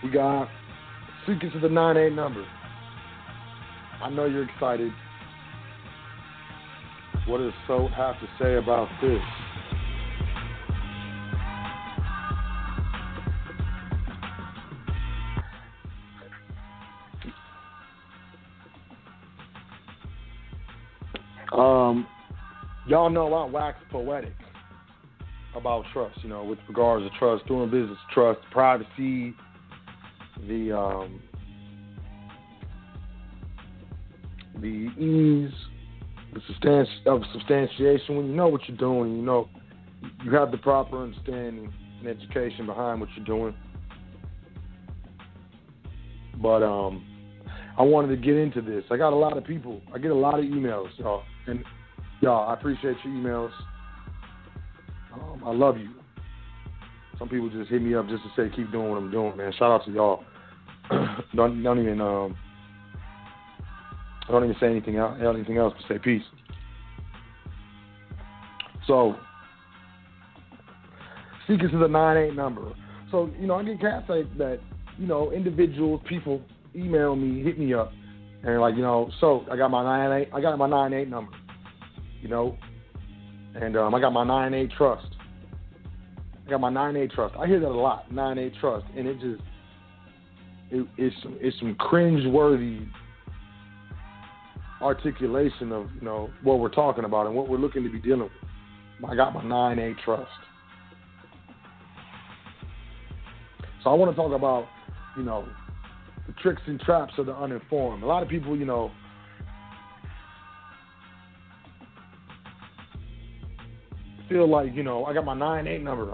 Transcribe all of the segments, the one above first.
We got Secrets of the 9-8 number. I know you're excited. What does Sot have to say about this? Y'all know I wax poetic about trust, with regards to trust, doing business, trust, privacy, the ease, of substantiation. When you know what you're doing, you have the proper understanding and education behind what you're doing. But I wanted to get into this. I got a lot of people. I get a lot of emails, y'all. And y'all, I appreciate your emails. I love you. Some people just hit me up just to say keep doing what I'm doing, man. Shout out to y'all. Don't even say anything else but say peace. So, Secrets of the 9-8 number. So, I get cats that, individuals, people email me, hit me up, and they're like, so I got my 9-8 number, and I got my 9-8 trust. I got my 9-8 trust. I hear that a lot, 9-8 trust, and it's some cringe-worthy articulation of, what we're talking about and what we're looking to be dealing with. I got my 9-8 trust. So I want to talk about, the tricks and traps of the uninformed. A lot of people, feel like, I got my 9-8 number.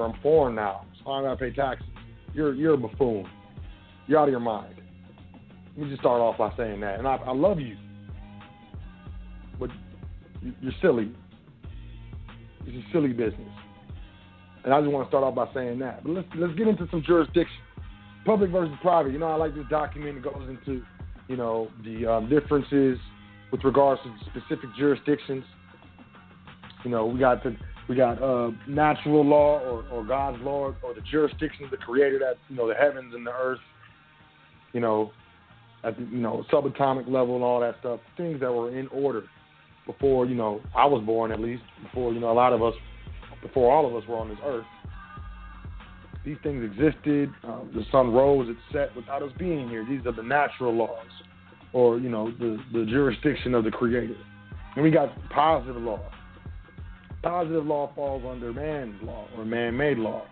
I'm foreign now, so I got to pay taxes. You're a buffoon. You're out of your mind. Let me just start off by saying that. And I love you, but you're silly. It's a silly business. And I just want to start off by saying that. But let's get into some jurisdiction. Public versus private. I like this document. It goes into, the differences with regards to specific jurisdictions. We got natural law or God's law or the jurisdiction of the Creator that, the heavens and the earth, at the, subatomic level and all that stuff. Things that were in order before, I was born, at least, before, before all of us were on this earth. These things existed. The sun rose, it set without us being here. These are the natural laws, or, the jurisdiction of the Creator. And we got positive law. Positive law falls under man's law or man-made law.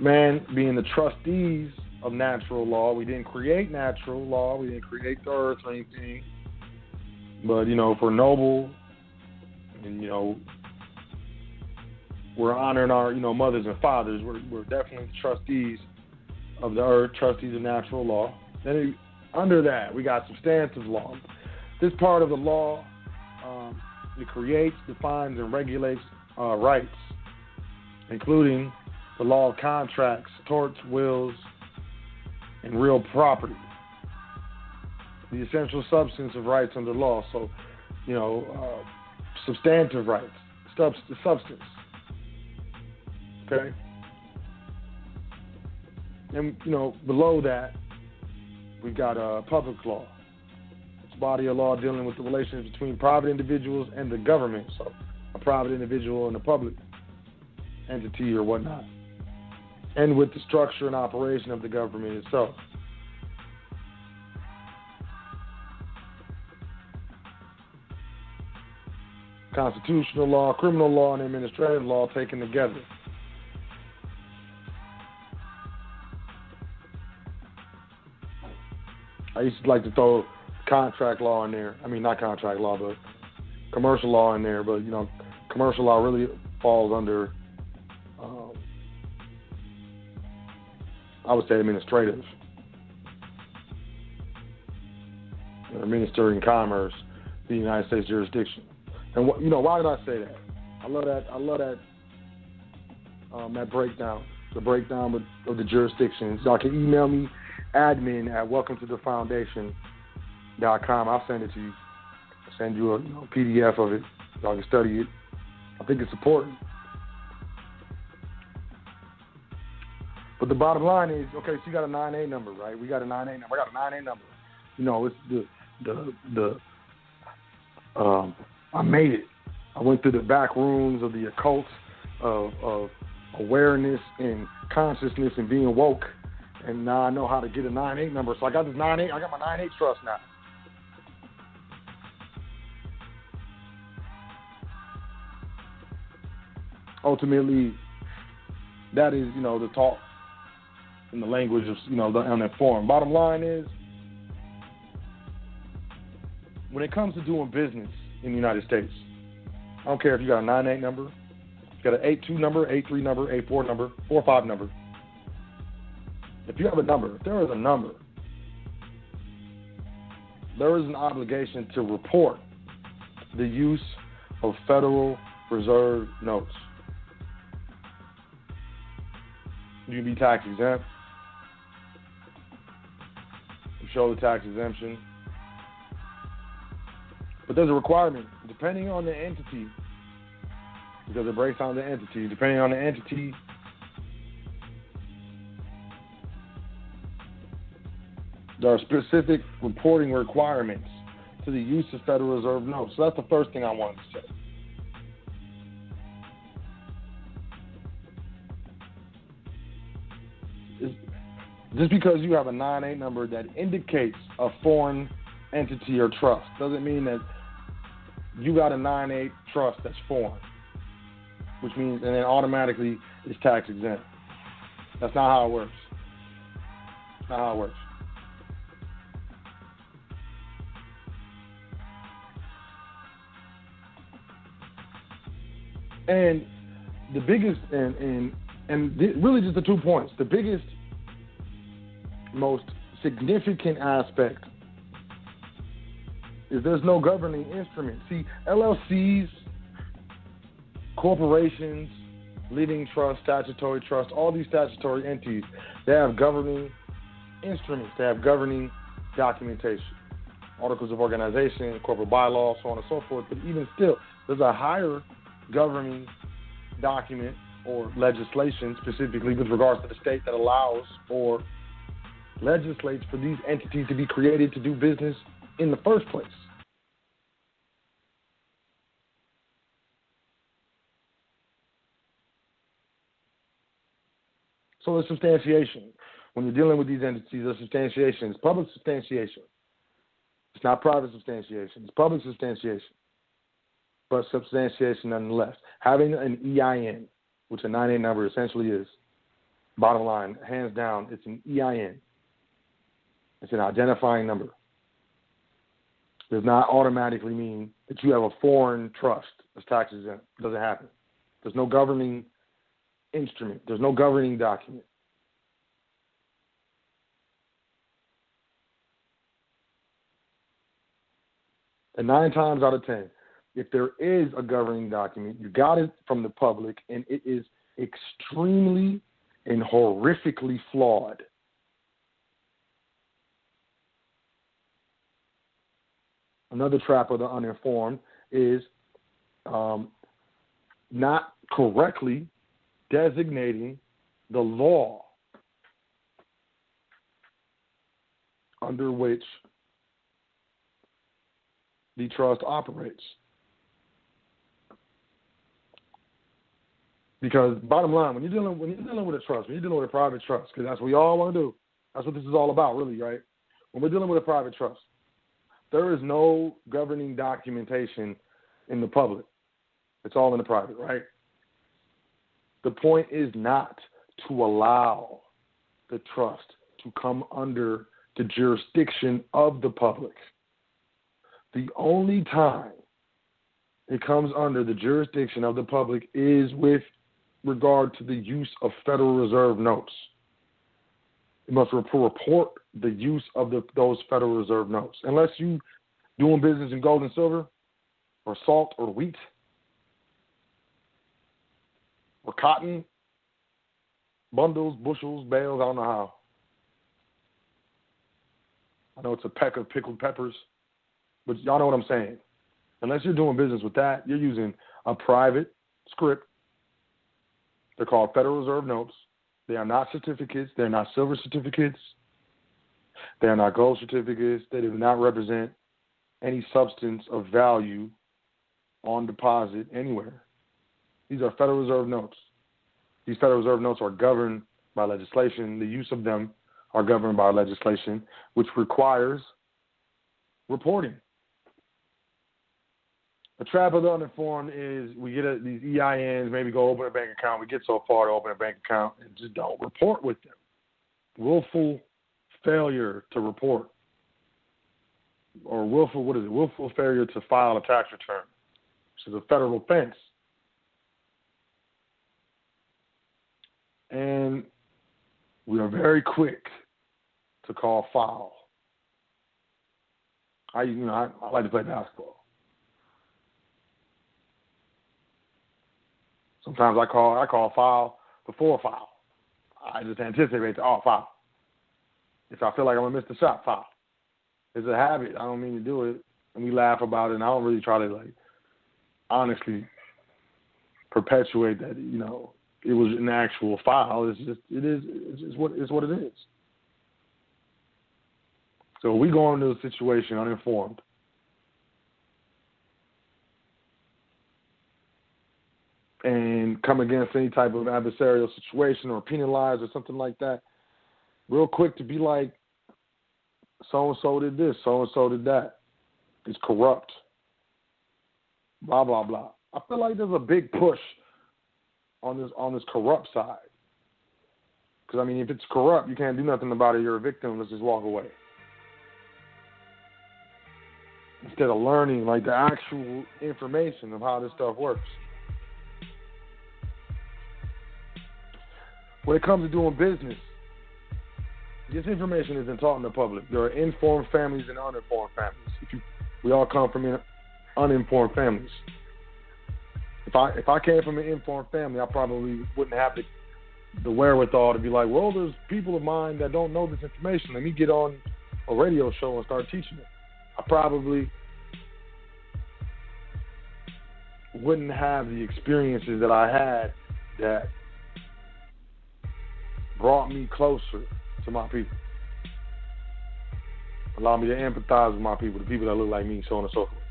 Man being the trustees of natural law. We didn't create natural law. We didn't create the earth or anything. But, for noble and, we're honoring our, mothers and fathers. We're definitely the trustees of the earth, trustees of natural law. Then under that, we got substantive law. This part of the law, it creates, defines, and regulates rights, including the law of contracts, torts, wills, and real property. The essential substance of rights under law. So, substantive rights, substance. Okay? And, below that, we've got public law. It's a body of law dealing with the relations between private individuals and the government. So, a private individual and a public entity or whatnot. And with the structure and operation of the government itself. Constitutional law, criminal law, and administrative law taken together. I used to like to throw contract law in there. I mean, not contract law, but commercial law in there. But, commercial law really falls under, I would say, administrative. Minister in commerce, the United States jurisdiction. And, why did I say that? I love that that breakdown, the breakdown of the jurisdictions. Y'all can email me, admin at welcometothefoundation.com. I'll send it to you. I'll send you a PDF of it. Y'all can study it. I think it's important. But the bottom line is, okay, so you got a 9A number, right? We got a 9A number. I got a 9A number. You know, it's I made it. I went through the back rooms of the occult of awareness and consciousness and being woke, and now I know how to get a 9A number. So I got this 9A. I got my 9A trust now. Ultimately, that is, you know, the talk in the language of, you know, the uninformed. Bottom line is, when it comes to doing business in the United States, I don't care if you got a 9-8 number, you got an 8-2 number, 8-3 number, 8-4 number, 4-5 number. If you have a number, if there is a number, there is an obligation to report the use of Federal Reserve notes. You can be tax exempt. You show the tax exemption. But there's a requirement, depending on the entity, because it breaks down the entity. Depending on the entity, there are specific reporting requirements to the use of Federal Reserve notes. So that's the first thing I wanted to say. Just because you have a 9-8 number that indicates a foreign entity or trust doesn't mean that you got a 9-8 trust that's foreign, which means, and then automatically it's tax exempt. That's not how it works. Not how it works. And the biggest, really just the 2 points, the biggest, most significant aspect is there's no governing instrument. See, LLCs, corporations, living trust, statutory trust, all these statutory entities, they have governing instruments. They have governing documentation, articles of organization, corporate bylaws, so on and so forth. But even still, there's a higher governing document or legislation specifically with regards to the state that allows or legislates for these entities to be created to do business in the first place. So the substantiation. When you're dealing with these entities, the substantiation is public substantiation. It's not private substantiation. It's public substantiation. But substantiation nonetheless. Having an EIN, which a 9A number essentially is, bottom line, hands down, it's an EIN. It's an identifying number. Does not automatically mean that you have a foreign trust that's tax exempt. It doesn't happen. There's no governing instrument. There's no governing document. And 9 times out of 10, if there is a governing document, you got it from the public, and it is extremely and horrifically flawed. Another trap of the uninformed is not correctly designating the law under which the trust operates. Because bottom line, when you're dealing with a trust, when you're dealing with a private trust, because that's what we all want to do. That's what this is all about, really, right? When we're dealing with a private trust, there is no governing documentation in the public. It's all in the private, right? The point is not to allow the trust to come under the jurisdiction of the public. The only time it comes under the jurisdiction of the public is with regard to the use of Federal Reserve notes. You must report the use of those Federal Reserve notes. Unless you doing business in gold and silver or salt or wheat or cotton, bundles, bushels, bales, I don't know how. I know it's a peck of pickled peppers, but y'all know what I'm saying. Unless you're doing business with that, you're using a private script. They're called Federal Reserve notes. They are not certificates. They're not silver certificates. They are not gold certificates. They do not represent any substance of value on deposit anywhere. These are Federal Reserve notes. These Federal Reserve notes are governed by legislation. The use of them are governed by legislation, which requires reporting. The trap of the uninformed is we get these EINs, maybe go open a bank account. We get so far to open a bank account and just don't report with them. Willful failure to report. Or willful failure to file a tax return, which is a federal offense. And we are very quick to call foul. I like to play basketball. Sometimes I call foul before foul. I just anticipate foul. If I feel like I'm gonna miss the shot, foul. It's a habit. I don't mean to do it, and we laugh about it. And I don't really try to honestly perpetuate that. It was an actual foul. It's what it is. So we go into a situation uninformed. And come against any type of adversarial situation or penalized or something like that, real quick to be like, so-and-so did this, so-and-so did that. It's corrupt. Blah, blah, blah. I feel like there's a big push on this corrupt side. Because, if it's corrupt, you can't do nothing about it. You're a victim. Let's just walk away. Instead of learning, the actual information of how this stuff works. When it comes to doing business, this information isn't taught in the public. There are informed families and uninformed families. We all come from uninformed families. If I came from an informed family, I probably wouldn't have the wherewithal to be like, well, there's people of mine that don't know this information. Let me get on a radio show and start teaching it. I probably wouldn't have the experiences that I had that brought me closer to my people. Allow me to empathize with my people, the people that look like me, so on and so forth.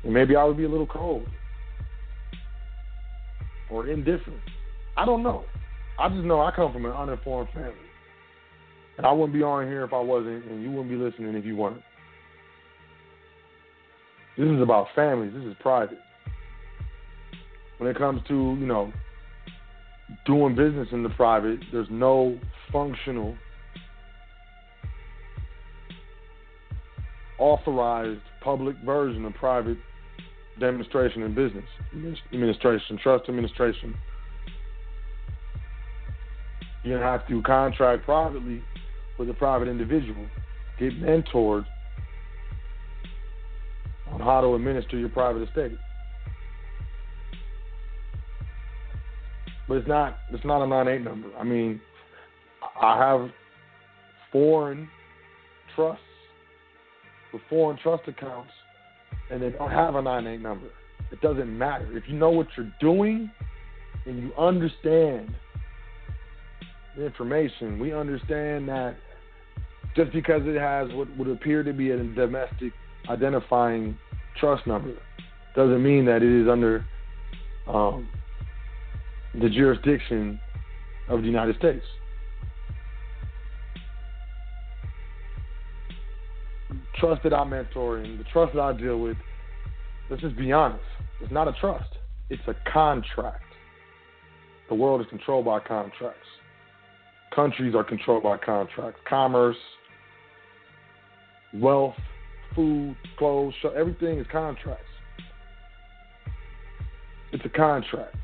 And maybe I would be a little cold or indifferent. I don't know. I just know I come from an uninformed family. And I wouldn't be on here if I wasn't, and you wouldn't be listening if you weren't. This is about families. This is private. When it comes to, doing business in the private, there's no functional, authorized public version of private demonstration in business. Administration, trust administration. You're going to have to contract privately with a private individual, get mentored on how to administer your private estate. But it's not a 9-8 number. I have foreign trusts with foreign trust accounts, and they don't have a 9-8 number. It doesn't matter. If you know what you're doing and you understand the information, we understand that just because it has what would appear to be a domestic identifying trust number doesn't mean that it is under the jurisdiction of the United States. Trust that I'm mentoring, the trust that I deal with, let's just be honest, it's not a trust. It's a contract. The world is controlled by contracts. Countries are controlled by contracts. Commerce, wealth, food, clothes, everything is contracts. It's a contract.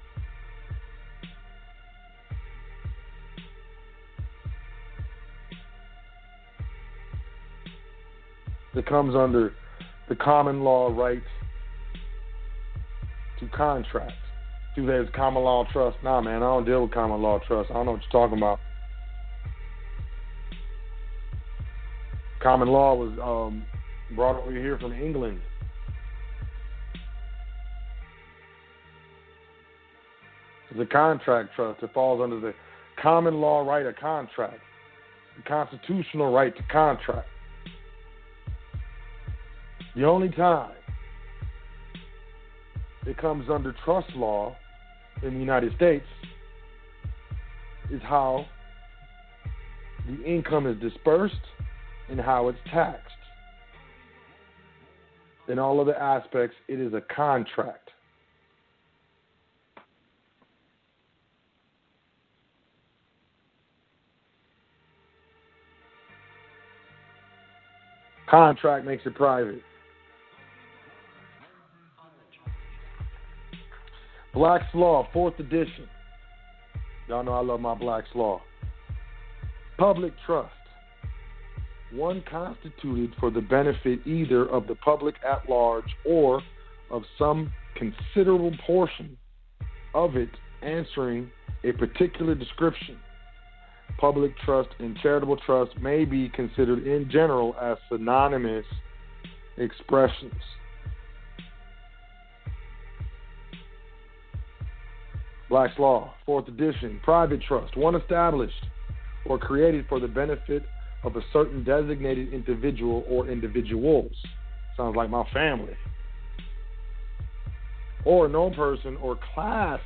It comes under the common law rights to contract. People say it's common law trust. Nah, man, I don't deal with common law trust. I don't know what you're talking about. Common law was brought over here from England. It's a contract trust. It falls under the common law right of contract, the constitutional right to contract. The only time it comes under trust law in the United States is how the income is dispersed and how it's taxed. In all other aspects, it is a contract. Contract makes it private. Black's Law, 4th edition. Y'all know I love my Black's Law. Public trust. One constituted for the benefit either of the public at large or of some considerable portion of it answering a particular description. Public trust and charitable trust may be considered in general as synonymous expressions. Black's Law, 4th edition. Private trust, one established or created for the benefit of a certain designated individual or individuals. Sounds like my family. Or no person or class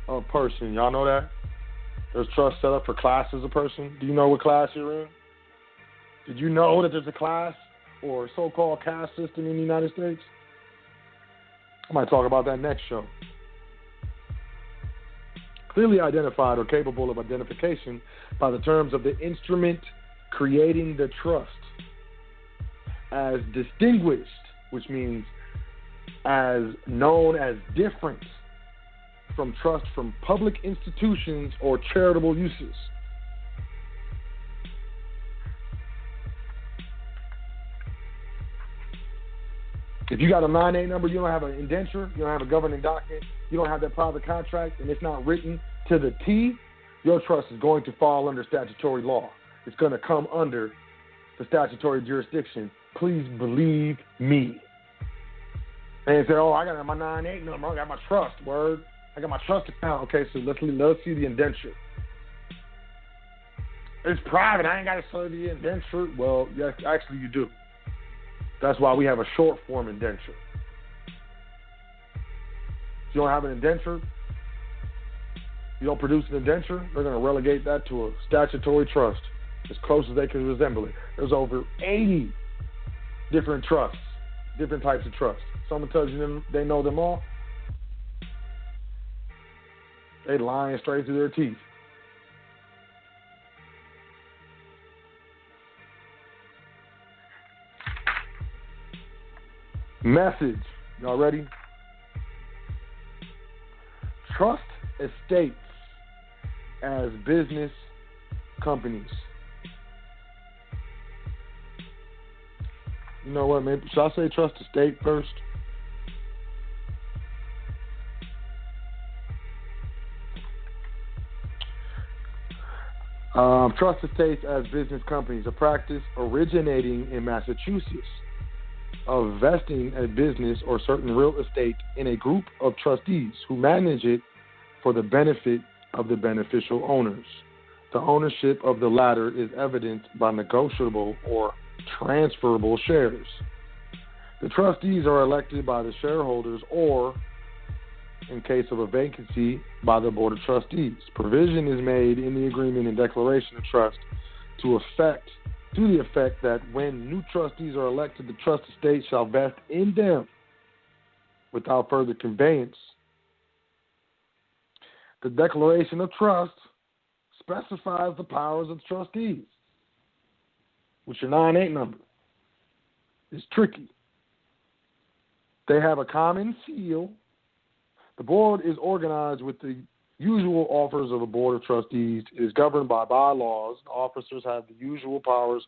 of person. Y'all know that? There's trust set up for classes of person. Do you know what class you're in? Did you know that there's a class or so-called caste system in the United States? I might talk about that next show. Clearly identified or capable of identification by the terms of the instrument creating the trust. As distinguished, which means as known as different from trust from public institutions or charitable uses. If you got a 9(8) number, you don't have an indenture, you don't have a governing document, you don't have that private contract, and it's not written to the T, your trust is going to fall under statutory law. It's going to come under the statutory jurisdiction. Please believe me. And say, oh, I got my 9(8) number, I got my trust, word. I got my trust account. Okay, so let's see the indenture. It's private. I ain't got to show the indenture. Well, yes, actually you do. That's why we have a short form indenture. If you don't have an indenture, you don't produce an indenture, they're going to relegate that to a statutory trust as close as they can resemble it. There's over 80 different trusts, different types of trusts. Someone tells you them, they know them all. They lying straight through their teeth. Message. Y'all ready? Trust estates as business companies. You know what, maybe should I say trust estate first? Trust estates as business companies, a practice originating in Massachusetts of vesting a business or certain real estate in a group of trustees who manage it for the benefit of the beneficial owners. The ownership of the latter is evidenced by negotiable or transferable shares. The trustees are elected by the shareholders or, in case of a vacancy, by the Board of Trustees. Provision is made in the agreement and declaration of trust to the effect that when new trustees are elected, the trust estate shall vest in them without further conveyance. The declaration of trust specifies the powers of the trustees, which your 9(8) number. It's tricky. They have a common seal. The board is organized with the usual offers of a board of trustees. It is governed by bylaws. The officers have the usual powers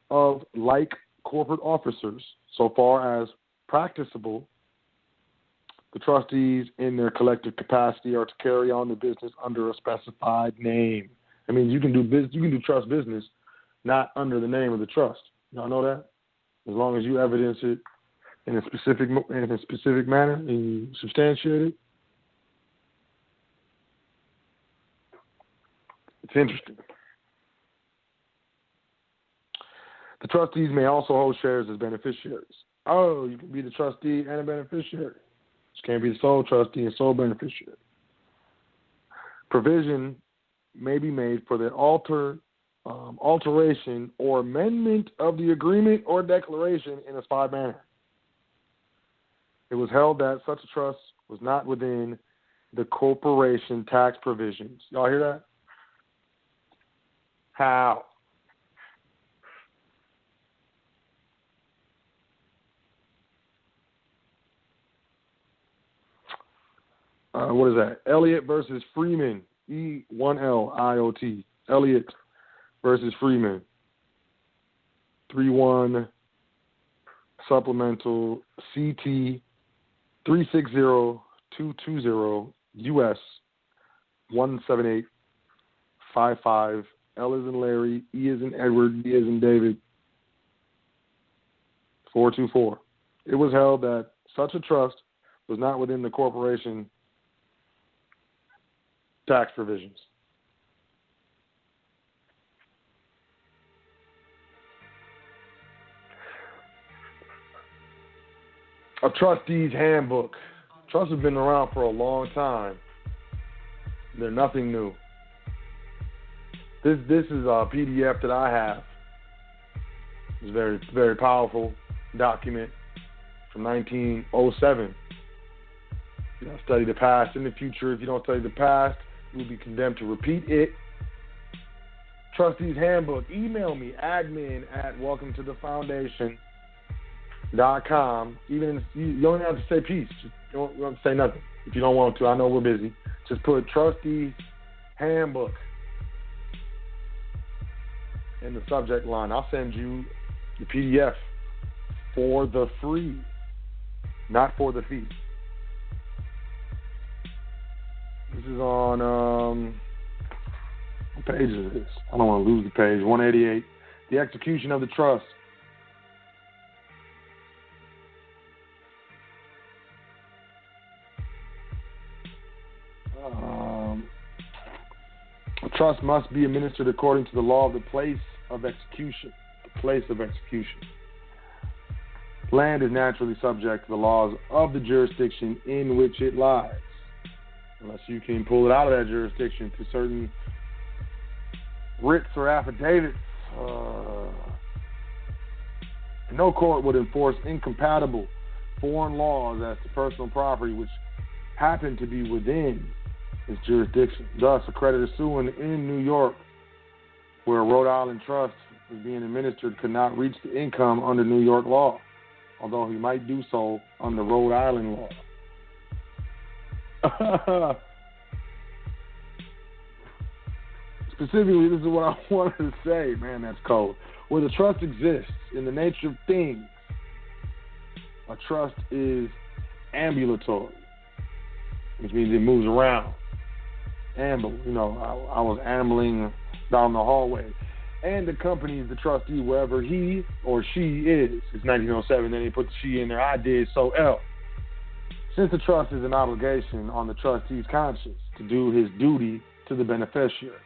of like corporate officers. So far as practicable, the trustees in their collective capacity are to carry on the business under a specified name. I mean, you can do business, you can do trust business not under the name of the trust. Y'all know that? As long as you evidence it in a specific manner and you substantiate it. It's interesting. The trustees may also hold shares as beneficiaries. Oh, you can be the trustee and a beneficiary. You can't be the sole trustee and sole beneficiary. Provision may be made for the alteration or amendment of the agreement or declaration in a spy manner. It was held that such a trust was not within the corporation tax provisions. Y'all hear that? How? What is that? Elliott versus Freeman. E1Liot. Elliott versus Freeman. 3-1 supplemental CT 360220 US 17855. L is in Larry, E is in Edward, D is in David. 424. It was held that such a trust was not within the corporation tax provisions. A trustee's handbook. Trusts have been around for a long time. They're nothing new. This is a PDF that I have. It's a very, very powerful document from 1907. You know, study the past and the future. If you don't study the past, you'll be condemned to repeat it. Trustees Handbook. Email me, admin@welcometothefoundation.com. Even you don't have to say peace. You don't have to say nothing if you don't want to. I know we're busy. Just put Trustees Handbook in the subject line. I'll send you the PDF for the free, not for the fee. This is on, what page is this? I don't want to lose the page. 188. The execution of the trust. A trust must be administered according to the law of the place of execution. The place of execution. Land is naturally subject to the laws of the jurisdiction in which it lies, unless you can pull it out of that jurisdiction to certain writs or affidavits. No court would enforce incompatible foreign laws as to personal property which happen to be within its jurisdiction. Thus, a creditor suing in New York, where a Rhode Island trust is being administered, could not reach the income under New York law, although he might do so under Rhode Island law. Specifically, this is what I wanted to say. Man, that's cold. Where the trust exists in the nature of things, a trust is ambulatory, which means it moves around. Amble, you know, I was ambling down the hallway, and accompanies the trustee wherever he or she is. It's 1907, then they put the she in there. I did, so L. Since the trust is an obligation on the trustee's conscience to do his duty to the beneficiary.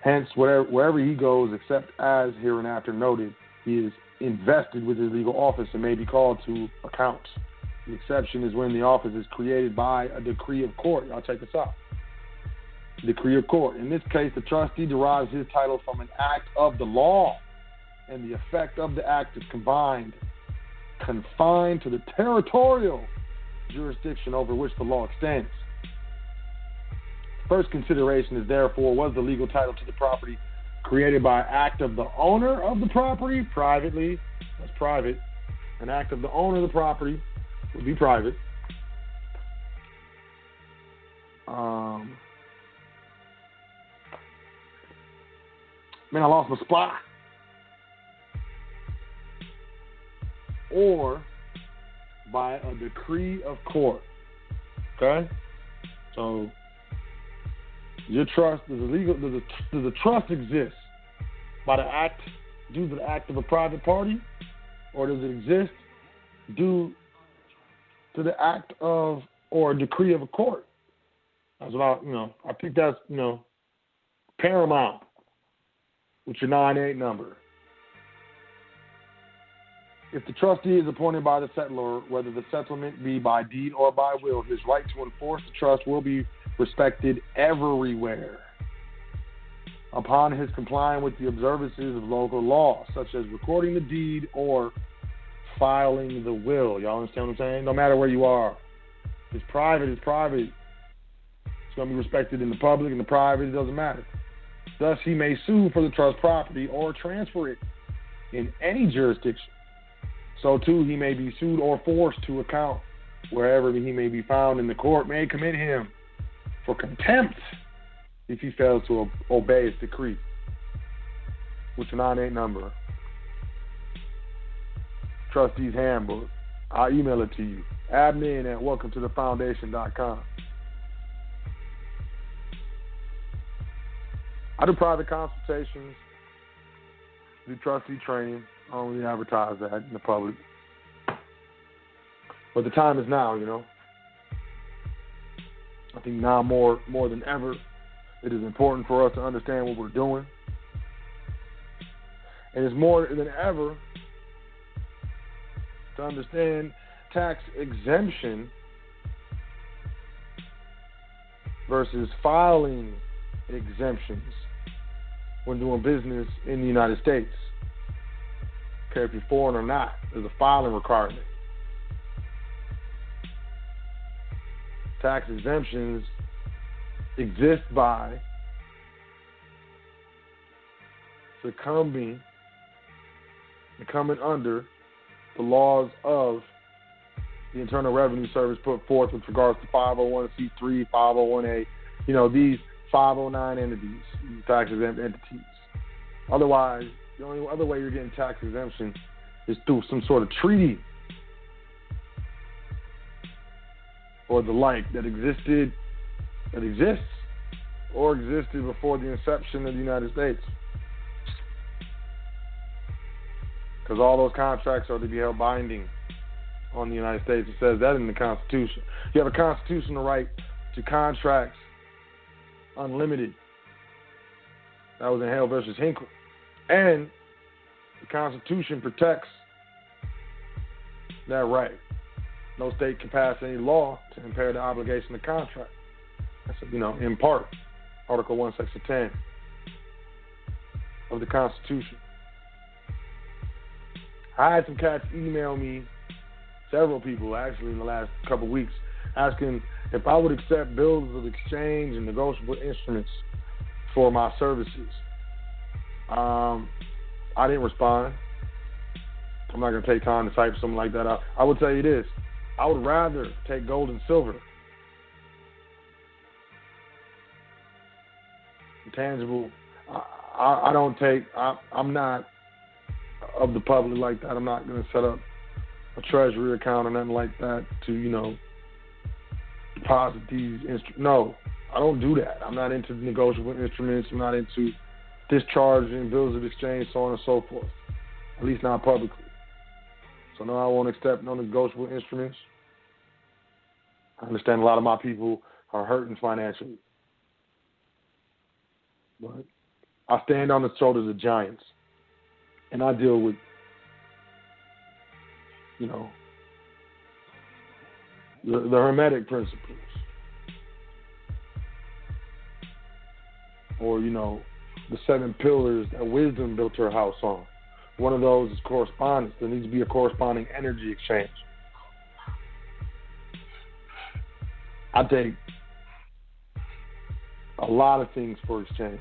Hence, wherever he goes, except as hereinafter noted, he is invested with his legal office and may be called to account. The exception is when the office is created by a decree of court. Y'all check this out. Decree of court. In this case, the trustee derives his title from an act of the law, and the effect of the act is confined to the territorial jurisdiction over which the law extends. First consideration is therefore, was the legal title to the property created by act of the owner of the property privately? That's private. An act of the owner of the property would be private. Man, I lost my spot. Or by a decree of court. Okay? So your trust does the trust exist by the act, due to the act of a private party, or does it exist due to the act of or a decree of a court? That's what I think that's paramount with your 9-8 number. If the trustee is appointed by the settlor, whether the settlement be by deed or by will, his right to enforce the trust will be respected everywhere upon his complying with the observances of local law, such as recording the deed or filing the will. Y'all understand what I'm saying? No matter where you are. If it's private, it's private. It's going to be respected in the public, in the private, it doesn't matter. Thus, he may sue for the trust property or transfer it in any jurisdiction. So, too, he may be sued or forced to account wherever he may be found, and the court may commit him for contempt if he fails to obey its decree. With your 9-8 number. Trustee's Handbook. I'll email it to you. Admin at welcometothefoundation.com. I do private consultations, do trustee training. I don't really advertise that in the public. But the time is now, you know. I think now more than ever, it is important for us to understand what we're doing. And it's more than ever to understand tax exemption versus filing exemptions when doing business in the United States. Care if you're foreign or not, there's a filing requirement. Tax exemptions exist by coming under the laws of the Internal Revenue Service put forth with regards to 501c3, 501a, these 509 entities, tax exempt entities. Otherwise, the only other way you're getting tax exemption is through some sort of treaty or the like that exists or existed before the inception of the United States. Because all those contracts are to be held binding on the United States. It says that in the Constitution. You have a constitutional right to contracts unlimited. That was in Hale versus Hinkle. And the Constitution protects that right. No state can pass any law to impair the obligation of contract. That's, in part, Article 1, Section 10 of the Constitution. I had some cats email me, several people actually in the last couple of weeks, asking if I would accept bills of exchange and negotiable instruments for my services. I didn't respond. I'm not going to take time to type something like that out. I would tell you this. I would rather take gold and silver. Tangible. I don't take, I'm not of the public like that. I'm not going to set up a treasury account or nothing like that to, deposit these instruments. No, I don't do that. I'm not into negotiable instruments. I'm not into discharging bills of exchange, so on and so forth. At least not publicly. So no, I won't accept no negotiable instruments. I understand a lot of my people are hurting financially. But I stand on the shoulders of giants. And I deal with, the Hermetic principles. Or, the 7 pillars that wisdom built her house on. One of those is correspondence. There needs to be a corresponding energy exchange. I take a lot of things for exchange.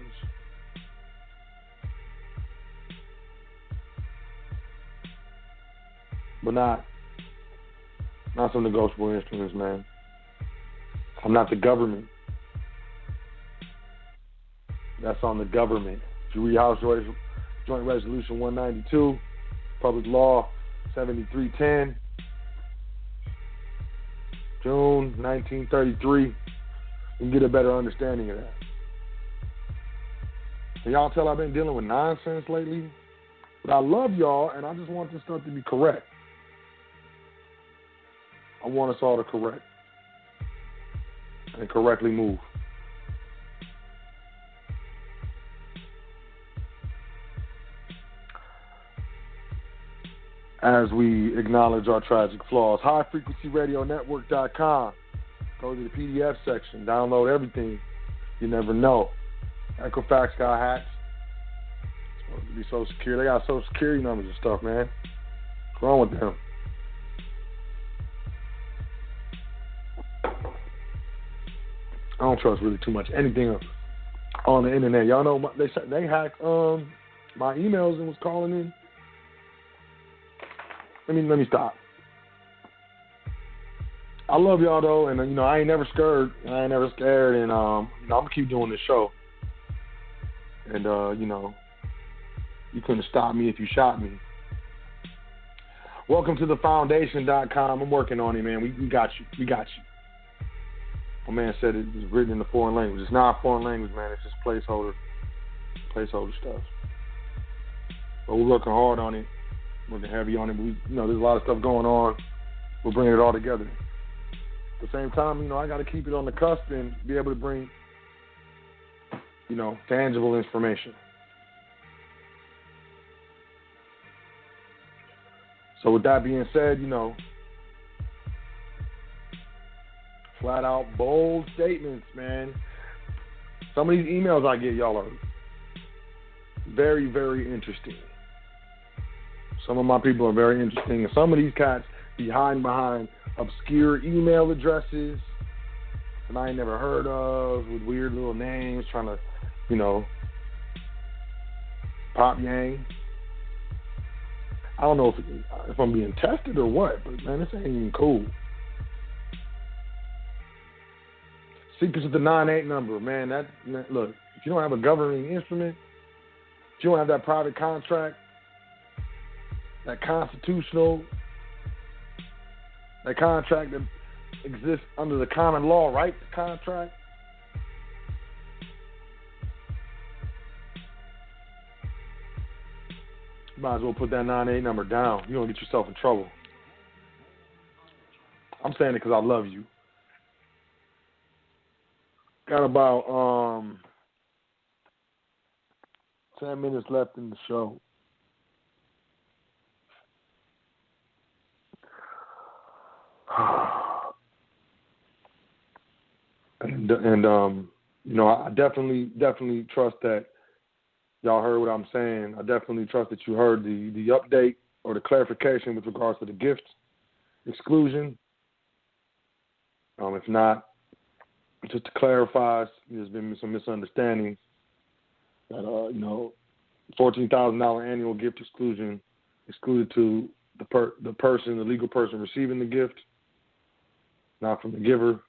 But not some negotiable instruments, man. I'm not the government. That's on the government. If you read House Joint Resolution 192, Public Law 7310, June 1933, you can get a better understanding of that. And y'all tell I've been dealing with nonsense lately, but I love y'all, and I just want this stuff to be correct. I want us all to correct and correctly move. as we acknowledge our tragic flaws. HighFrequencyRadioNetwork.com. Go to the PDF section. Download everything. You never know. Equifax got hacked. It's supposed to be Social Security. They got Social Security numbers and stuff, man. What's wrong with them? I don't trust really too much anything on the internet. Y'all know they hacked my emails and was calling in. Let me stop. I love y'all though, and I ain't never scared. And I'm gonna keep doing this show. And you couldn't stop me if you shot me. Welcome to the foundation.com. I'm working on it, man. We got you. We got you. My man said it was written in a foreign language. It's not a foreign language, man. It's just placeholder stuff. But we're working hard on it. Working heavy on it. There's a lot of stuff going on. We're bringing it all together. At the same time, I got to keep it on the cusp and be able to bring, tangible information. So with that being said, flat out bold statements, man. Some of these emails I get, y'all, are very, very interesting. Some of my people are very interesting, and some of these cats be hiding behind obscure email addresses that I ain't never heard of, with weird little names, trying to, pop yang. I don't know if I'm being tested or what, but man, this ain't even cool. Secrets of the 98 number, man. Look, if you don't have a governing instrument, if you don't have that private contract, that constitutional, that contract that exists under the common law rights contract, you might as well put that 98 number down. You don't get yourself in trouble. I'm saying it because I love you. Got about 10 minutes left in the show. And I definitely trust that y'all heard what I'm saying. I definitely trust that you heard the update or the clarification with regards to the gift exclusion. If not, just to clarify, there's been some misunderstandings that $14,000 annual gift exclusion excluded to the legal person receiving the gift, not from the giver.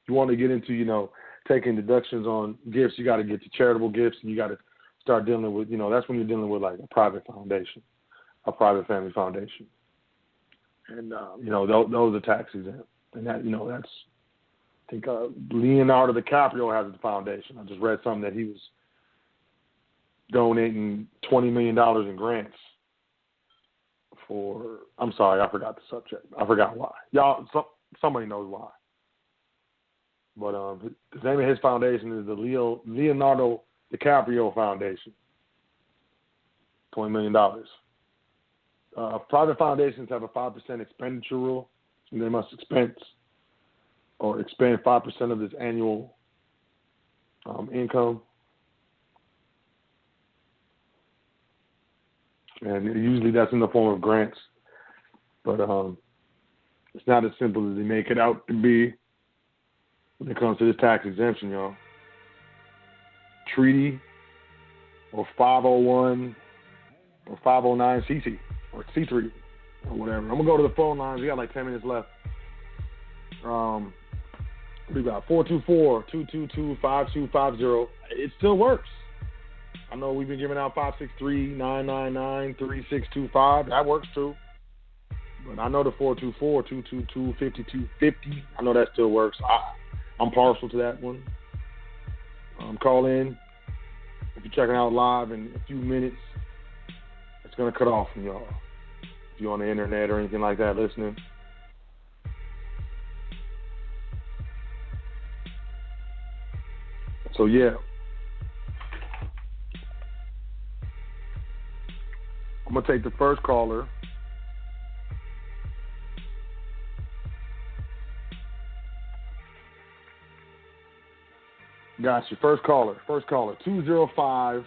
If you want to get into, taking deductions on gifts, you got to get to charitable gifts, and you got to start dealing with, that's when you're dealing with like a private foundation, a private family foundation. And, those are tax exempt. And that, that's, I think Leonardo DiCaprio has a foundation. I just read something that he was donating $20 million in grants for, I'm sorry, I forgot the subject. I forgot why. Y'all, somebody knows why. But the name of his foundation is the Leonardo DiCaprio Foundation. $20 million. Private foundations have a 5% expenditure rule. So they must expend 5% of this annual income. And usually that's in the form of grants. But it's not as simple as they make it out to be when it comes to this tax exemption, y'all. Treaty or 501 or 509 CC or C3 or whatever. I'm going to go to the phone lines. We got like 10 minutes left. We got 424-222-5250. It still works. I know we've been giving out 563-999-3625. That works too. But I know the 424-222-5250. I know that still works. I'm partial to that one. Call in. If you're checking out live in a few minutes, it's going to cut off from y'all. If you're on the internet or anything like that listening. So, yeah. I'm going to take the first caller. Got you. First caller. 205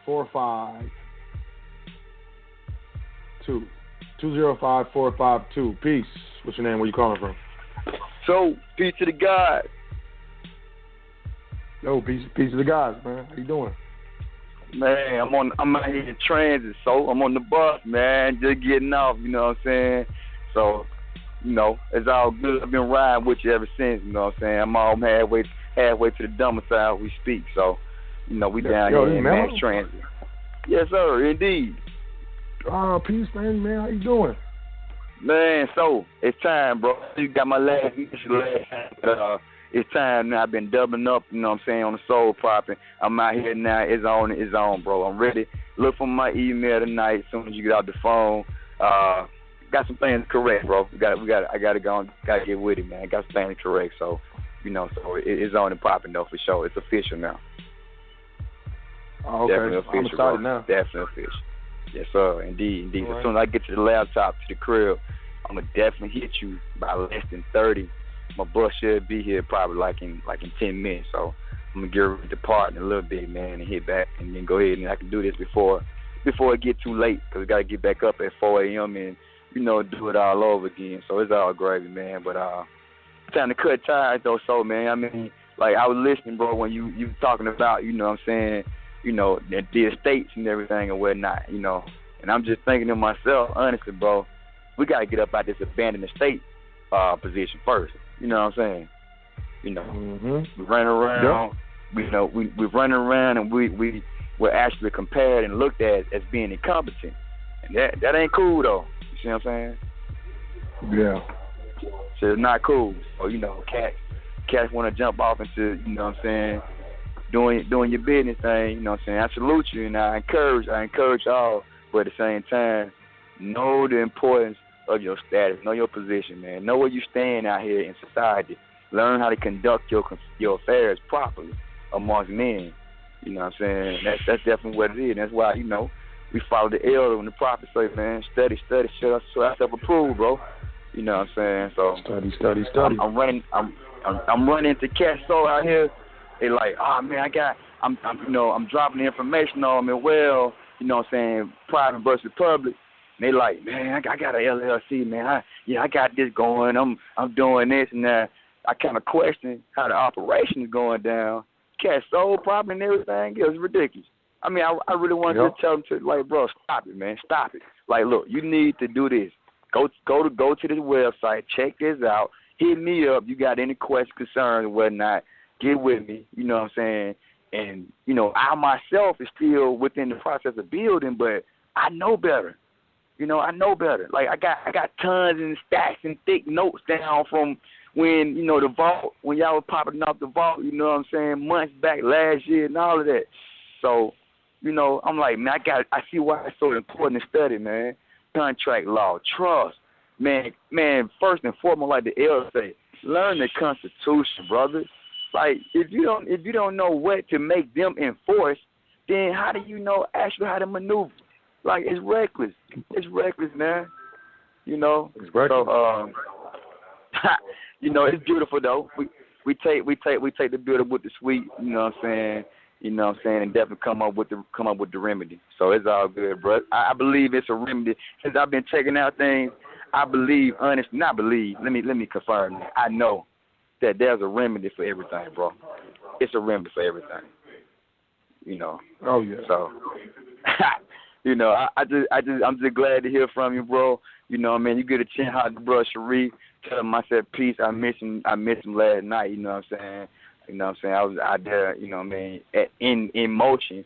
452. 205 452. Peace. What's your name? Where you calling from? So, peace to the God. Yo, peace to the guys, man. How you doing? Man, I'm out here in transit, so I'm on the bus, man, just getting off, you know what I'm saying? So, it's all good. I've been riding with you ever since, you know what I'm saying? I'm all halfway to the domicile we speak, so, we down here in mass transit. Yes, sir, indeed. Peace, man, how you doing? Man, so, it's time, bro. You got my last time, it's time now. I've been doubling up, you know what I'm saying, on the soul popping. I'm out here now. It's on, bro. I'm ready. Look for my email tonight as soon as you get out the phone. Got some things correct, bro. I gotta go on, gotta get with it, man. Got some things correct, so so it's on and popping though for sure. It's official now. Oh, okay. Definitely official, I'm excited bro. now. Definitely official. Yes, sir. Indeed. Right. As soon as I get to the laptop, to the crib, I'm gonna definitely hit you by less than 30. My bus should be here probably like in 10 minutes, so I'm gonna get ready to depart in a little bit, man, and hit back, and then go ahead and I can do this before it get too late, because we gotta get back up at 4 a.m. and do it all over again. So it's all gravy, man. But time to cut ties though, so man. I mean, like I was listening, bro, when you talking about, what I'm saying, the estates and everything and whatnot, and I'm just thinking to myself, honestly, bro, we gotta get up out this abandoned estate position first. You know what I'm saying? We run around. Yeah. We run around and we're actually compared and looked at as being incompetent, and that ain't cool though. You see what I'm saying? Yeah. So it's not cool. So cats want to jump off into what I'm saying, doing your business thing. You know what I'm saying? I salute you and I encourage all, but at the same time, know the importance of your status, know your position, man. Know where you stand out here in society. Learn how to conduct your affairs properly amongst men. You know what I'm saying? That's definitely what it is. That's why we follow the elder when the prophet say, man, study, show ourselves approved, bro. You know what I'm saying? So study. I'm running into cats so out here. They like, oh man, I'm dropping the information on them. Well, you know what I'm saying, private versus public. And they like, man, I got a LLC, man. I got this going. I'm doing this and that. I kind of question how the operation is going down. Cat soul problem and everything. It was ridiculous. I mean, I really wanted to tell them to, like, bro, stop it, man. Stop it. Like, look, you need to do this. Go to this website. Check this out. Hit me up. You got any questions, concerns, and whatnot. Get with me. You know what I'm saying? And, I myself is still within the process of building, but I know better. I know better. Like, I got tons and stacks and thick notes down from when, the vault, when y'all was popping off the vault, you know what I'm saying, months back last year and all of that. So, I'm like, man, I see why it's so important to study, man. Contract law, trust. Man, first and foremost, like the elder say, learn the Constitution, brother. Like, if you don't know what to make them enforce, then how do you know actually how to maneuver? Like, it's reckless. It's reckless, man. It's reckless. So, it's beautiful though. We take the bitter with the sweet. You know what I'm saying, and definitely come up with the remedy. So it's all good, bro. I believe it's a remedy. Since I've been checking out things, I believe, honestly, not believe. Let me confirm that. I know that there's a remedy for everything, bro. It's a remedy for everything. Oh yeah. So, I'm just glad to hear from you, bro. Man, you get a chance out to bro Sharif. Tell him I said peace. I miss him last night. You know what I'm saying? I was out there, in motion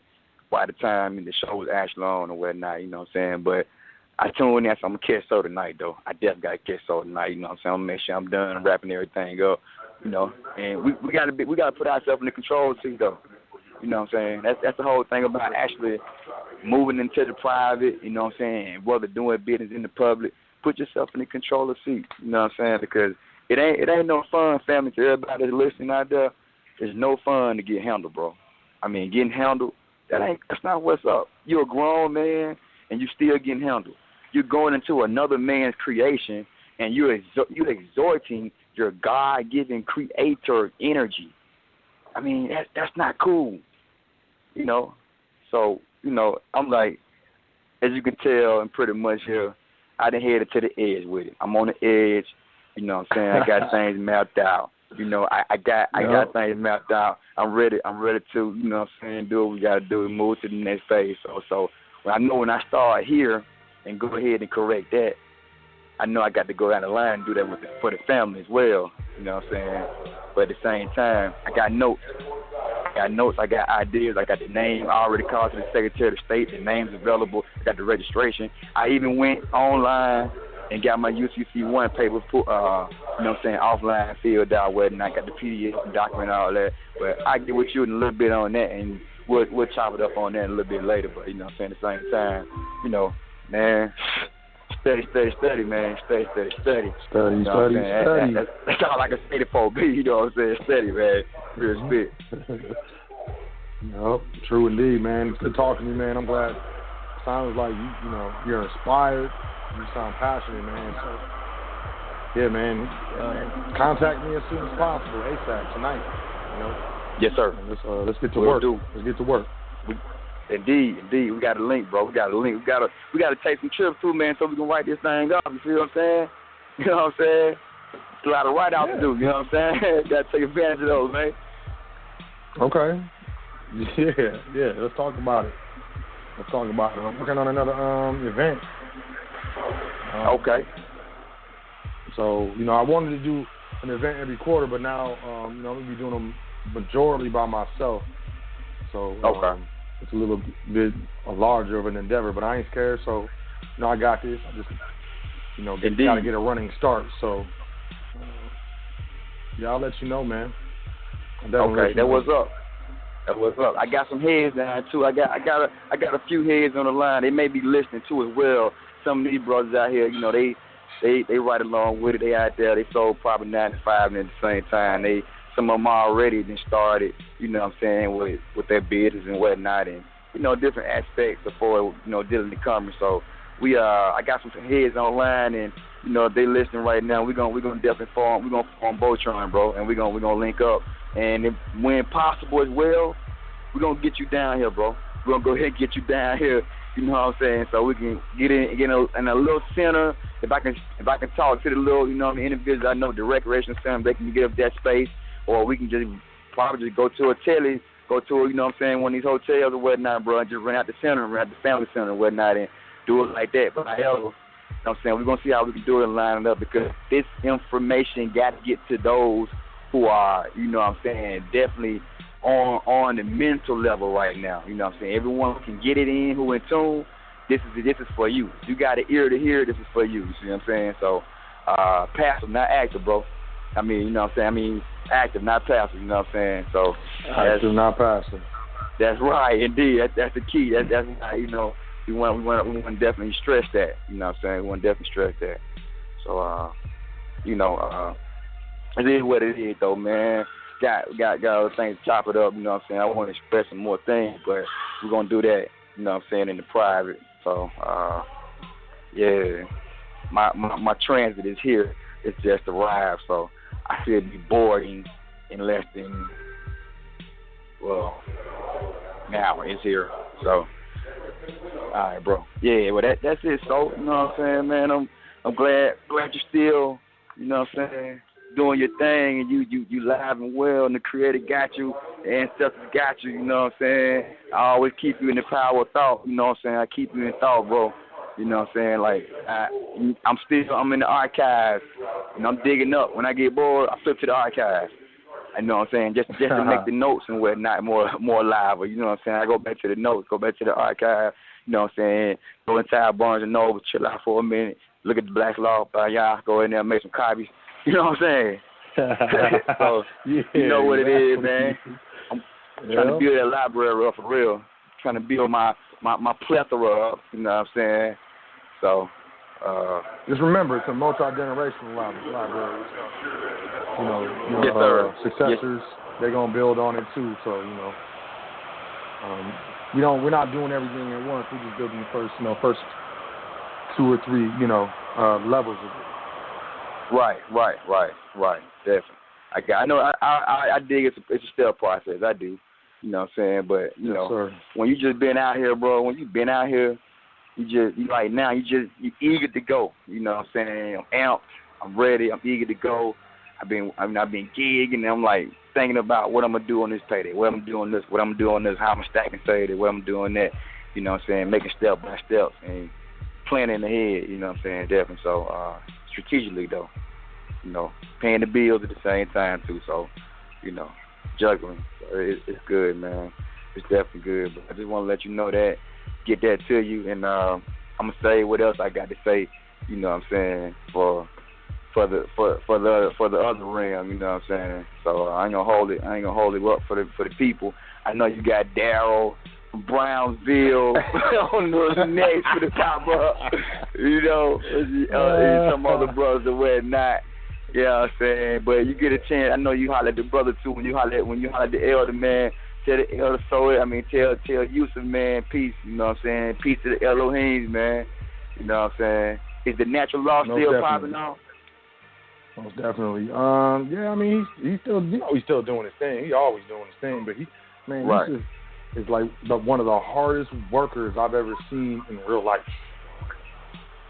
by the time the show was actually on and whatnot. You know what I'm saying? But I tuned in, so I'm gonna catch so tonight though. I definitely gotta catch so tonight. You know what I'm saying? I'm gonna make sure I'm done wrapping everything up. And we gotta put ourselves in the control seat though. You know what I'm saying? That's the whole thing about actually moving into the private. You know what I'm saying? And whether doing business in the public, put yourself in the controller seat. You know what I'm saying? Because it ain't no fun, family. To everybody that's listening out there, it's no fun to get handled, bro. I mean, getting handled, that's not what's up. You're a grown man and you still getting handled. You're going into another man's creation and you're exhorting your God-given creator energy. I mean, that's not cool, you know. So, you know, I'm like, as you can tell, and pretty much here, I done headed to the edge with it. I'm on the edge, you know what I'm saying? I got things mapped out. You know, I got things mapped out. I'm ready to, you know what I'm saying, do what we gotta do and move to the next phase. So I know when I start here and go ahead and correct that, I know I got to go down the line and do that for the family as well. You know what I'm saying? But at the same time, I got notes. I got ideas. I got the name. I already called to the Secretary of State. The name's available. I got the registration. I even went online and got my UCC1 paper, you know what I'm saying, offline, filled out, and I got the PDF document and all that. But I get with you in a little bit on that, and we'll chop it up on that a little bit later. But, you know what I'm saying, at the same time, you know, man, study, man. Study. You know Study. That's all I can say to folks, you know what I'm saying? Study, man. Real spit. Nope, true indeed, man. Good talking to you, man. I'm glad. Sounds like you know, you're inspired. You sound passionate, man. So, yeah, man. Contact me as soon as possible, ASAP tonight. You know. Yes, sir. Let's get to work. Let's get to work. Indeed. We got a link, bro. We got to take some trips too, man, so we can write this thing up. You feel what I'm saying? You know what I'm saying? It's a lot of write-outs to do. You know what I'm saying? Got to take advantage of those, man. Okay. Yeah. Let's talk about it. I'm working on another event. Okay. So, you know, I wanted to do an event every quarter, but now, you know, I'm going to be doing them majority by myself. So, it's a little bit larger of an endeavor, but I ain't scared. So, you know, I got this. I just, you know, got to get a running start. So, yeah, I'll let you know, man. Okay, that was up. I got some heads down too. I got a few heads on the line. They may be listening too as well. Some of these brothers out here, you know, they right along with it. They out there. They sold probably 95, and at the same time, some of them already then started. You know what I'm saying, with their business and whatnot, and you know, different aspects before, you know, dealing with coming. So I got some heads online, and you know, if they listening right now, we're gonna definitely form Botron, bro, and we're gonna link up. And if, when possible as well, we're going to get you down here, bro. We're going to go ahead and get you down here, you know what I'm saying, so we can get in a little center. If I can talk to the little, you know, the individuals I know, the recreation center, they can get up that space, or we can just probably just go to a telly, you know what I'm saying, one of these hotels or whatnot, bro, and just rent out the center, rent out the family center or whatnot, and do it like that. But however, you know what I'm saying, we're going to see how we can do it and line it up, because this information got to get to those who are, you know what I'm saying, definitely on the mental level right now. You know what I'm saying? Everyone can get it in who in tune. This is for you. You got an ear to hear, this is for you. You see what I'm saying? So, passive, not active, bro. I mean, you know what I'm saying? I mean, active, not passive, you know what I'm saying? So, active, not passive. That's right, indeed. That's the key. That's you know, we want to definitely stress that. You know what I'm saying? We want to definitely stress that. So, you know, it is what it is, though, man. Got other things to chop it up, you know what I'm saying? I want to express some more things, but we're going to do that, you know what I'm saying, in the private. So, yeah, my transit is here. It's just arrived, so I should be boarding in less than, well, an hour. It's here. So, all right, bro. Yeah, well, that's it, so, you know what I'm saying, man? I'm glad you're still, you know what I'm saying, doing your thing, and you live and well, and the Creator got you, the ancestors got you, you know what I'm saying? I always keep you in the power of thought, you know what I'm saying? I keep you in thought, bro. You know what I'm saying? Like, I'm in the archives, and I'm digging up. When I get bored, I flip to the archives. You know what I'm saying? Just to make the notes and whatnot more lively. You know what I'm saying? I go back to the notes, go back to the archive. You know what I'm saying? Go inside Barnes and Noble, chill out for a minute, look at the Black Law by y'all, go in there and make some copies. You know what I'm saying? So, yeah, you know what it is, man. I'm trying to build that library up for real. Trying to build my plethora up, you know what I'm saying? So, just remember, it's a multi-generational library. You know, yes, sir. Successors, they're going to build on it too. So, you know, we're not doing everything at once. We're just building the first 2 or 3, levels of it. Right. Definitely. I know. I dig it's a step process. I do. You know what I'm saying? But you know, sir. when you just been out here, bro. When you been out here, you right now. You eager to go. You know what I'm saying? I'm amped. I'm ready. I'm eager to go. I've been gigging. And I'm like thinking about what I'm gonna do on this payday. What I'm doing this. What I'm doing this. How I'm stacking payday. What I'm doing that. You know what I'm saying? Making step by step and planning ahead. You know what I'm saying? Definitely. So strategically though. You know, paying the bills at the same time too. So, you know, juggling. So it's good, man. It's definitely good. But I just want to let you know that, get that to you, and I'm gonna say what else I got to say. You know what I'm saying for the other realm. You know what I'm saying. So I ain't gonna hold it. I ain't gonna hold it up for the people. I know you got Daryl from Brownsville on the next for the pop up. You know, and some other brothers and whatnot. Yeah, you know what I'm saying, but you get a chance. I know you holler at the brother too. When you holler at the elder, man, tell the elder tell Yusuf, man, peace. You know what I'm saying? Peace to the Elohims, man. You know what I'm saying? Is the natural law still popping off? Most definitely. Yeah, I mean, he's still, he's still doing his thing. He's always doing his thing, but right. He's like one of the hardest workers I've ever seen in real life.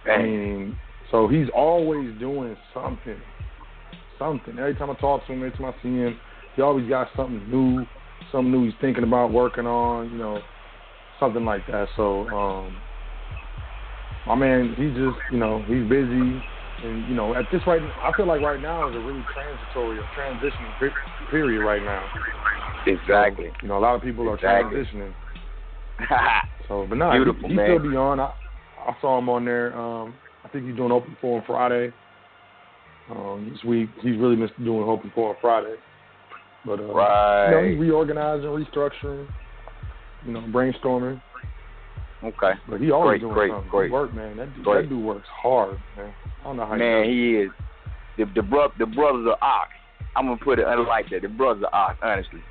Dang. I mean, so he's always doing something. Every time I talk to him, every time I see him, he always got something new he's thinking about working on, something like that. So, my man, he's just, he's busy. And, at this I feel like right now is a really transitioning period right now. Exactly. So, a lot of people are transitioning. So, but no, beautiful, he still be on. I saw him on there. I think he's doing Open Forum Friday. This week, he's really been doing Open Forum Friday. But, right. He's reorganizing, restructuring, brainstorming. Okay. But he always doing something. Great. He work, man. That dude works hard, man. I don't know how he is. The brothers are ox. I'm going to put it like that. The brothers are ox, honestly.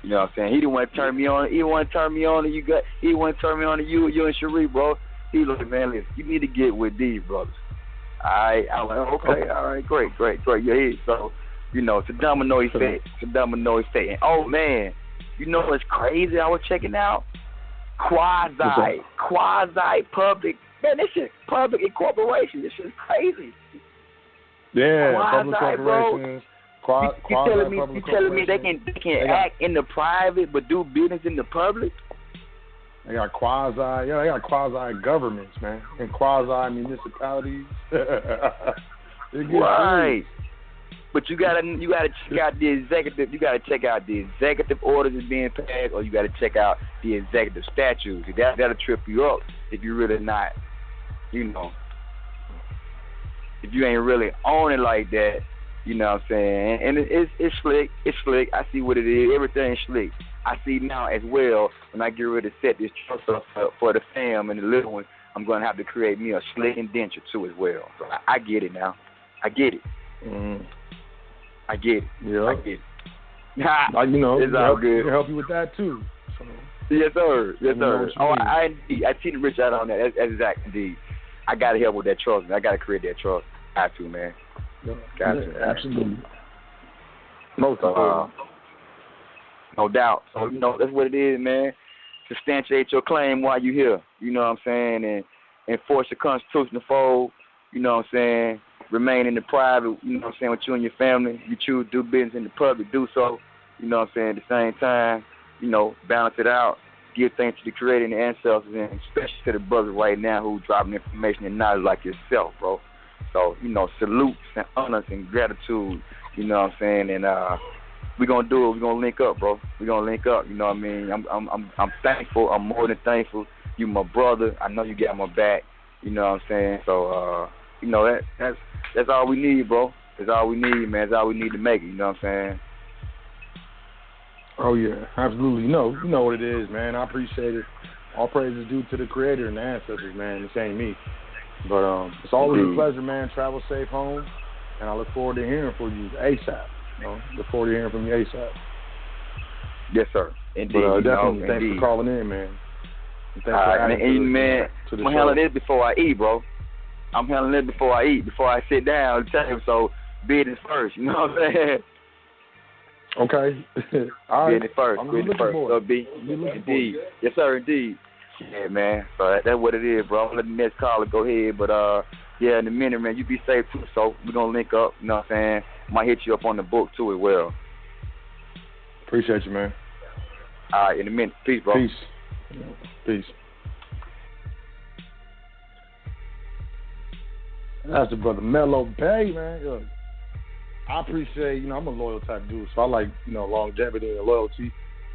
You know what I'm saying? He didn't want to turn me on. He didn't want to turn me on to you. He didn't want to turn me on to you and Sheree, bro. He was like, man, listen, you need to get with these brothers. All right. I was like, okay, all right, great. Yeah, so, it's a domino effect. And, oh, man, you know what's crazy I was checking out? Quasi public. Man, this shit public incorporation. This shit's crazy. Yeah, quasi, public corporations. You telling me they can act in the private but do business in the public? They got quasi governments, man, and quasi municipalities. Right. But you gotta check out the executive. You gotta check out the executive orders that's being passed, or you gotta check out the executive statutes. That'll trip you up if you're really not, if you ain't really on it like that. You know what I'm saying? And it's slick. It's slick. I see what it is. Everything's slick. I see now as well, when I get ready to set this trust up for the fam and the little one, I'm going to have to create me a slick indenture too as well. So I get it now. I get it. Mm-hmm. I get it. Yeah. I get it. It's all good. Can help you with that too. So, yes, sir. I see the rich out on that. That's exact indeed. I got to help with that trust. I got to create that trust. Got to, man. Got to. Absolutely. Most no doubt. So, that's what it is, man. Substantiate your claim while you're here. You know what I'm saying? And enforce your constitutional fold. You know what I'm saying? Remain in the private, you know what I'm saying, with you and your family. You choose to do business in the public, do so. You know what I'm saying? At the same time, balance it out. Give thanks to the Creator and the ancestors, and especially to the brothers right now who dropping information and knowledge like yourself, bro. So, salutes and honors and gratitude, you know what I'm saying? And we're going to do it. We're going to link up, bro. We're going to link up, you know what I mean? I'm thankful. I'm more than thankful. You my brother. I know you got my back, you know what I'm saying? So, that's all we need, bro. That's all we need, man. That's all we need to make it, you know what I'm saying? Oh, yeah, absolutely. You know what it is, man. I appreciate it. All praise is due to the Creator and the ancestors, man. This ain't me. But it's always a pleasure, man. Travel safe home. And I look forward to hearing from you ASAP. Look forward to hearing from you ASAP. Yes, sir. Indeed. But definitely, thanks for calling in, man. And thanks for adding man, I'm going to handle this before I eat, bro. I'm handling it before I eat, before I sit down. So business first. You know what I'm saying? Okay. All right. Business first. Business first. So B. Indeed. Yes, sir. Indeed. Yeah, man. So that's what it is, bro. I'm gonna let the next caller go ahead, but yeah, in a minute, man. You be safe too. So we're gonna link up. You know what I'm saying? Might hit you up on the book too as well. Appreciate you, man. All right, in a minute. Peace, bro. Peace. That's the brother Mellow Bay, man. Look, I appreciate, I'm a loyal type dude, so I like, longevity and loyalty.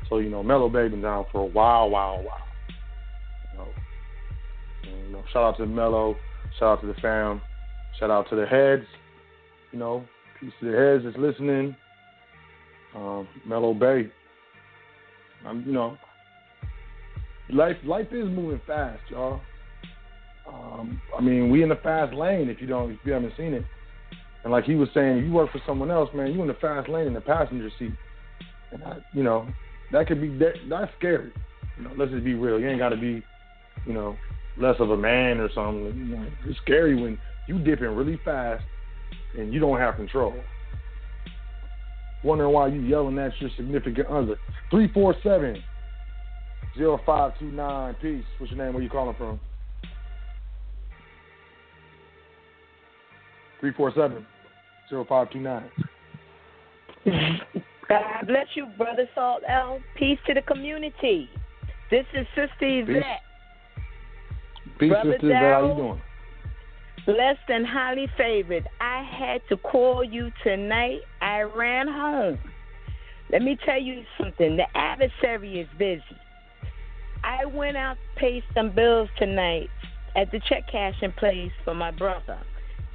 So, Mellow Bay been down for a while. Shout out to Mellow, shout out to the fam, shout out to the heads, peace to the heads that's listening. Mellow Bay. Life is moving fast, y'all. We in the fast lane if you haven't seen it. And like he was saying, if you work for someone else, man, you in the fast lane in the passenger seat. And that could be that's scary. Let's just be real. You ain't got to be, less of a man or something. It's scary when you dipping really fast and you don't have control. Wondering why you yelling at your significant other. 347-0529. Peace. What's your name? Where you calling from? 347-0529. God bless you, Brother Salt L. Peace to the community. This is Sister Yvette. Peace, Brother Sister Yvette. How you doing? Blessed and highly favored. I had to call you tonight. I ran home. Let me tell you something. The adversary is busy. I went out to pay some bills tonight at the check cashing place for my brother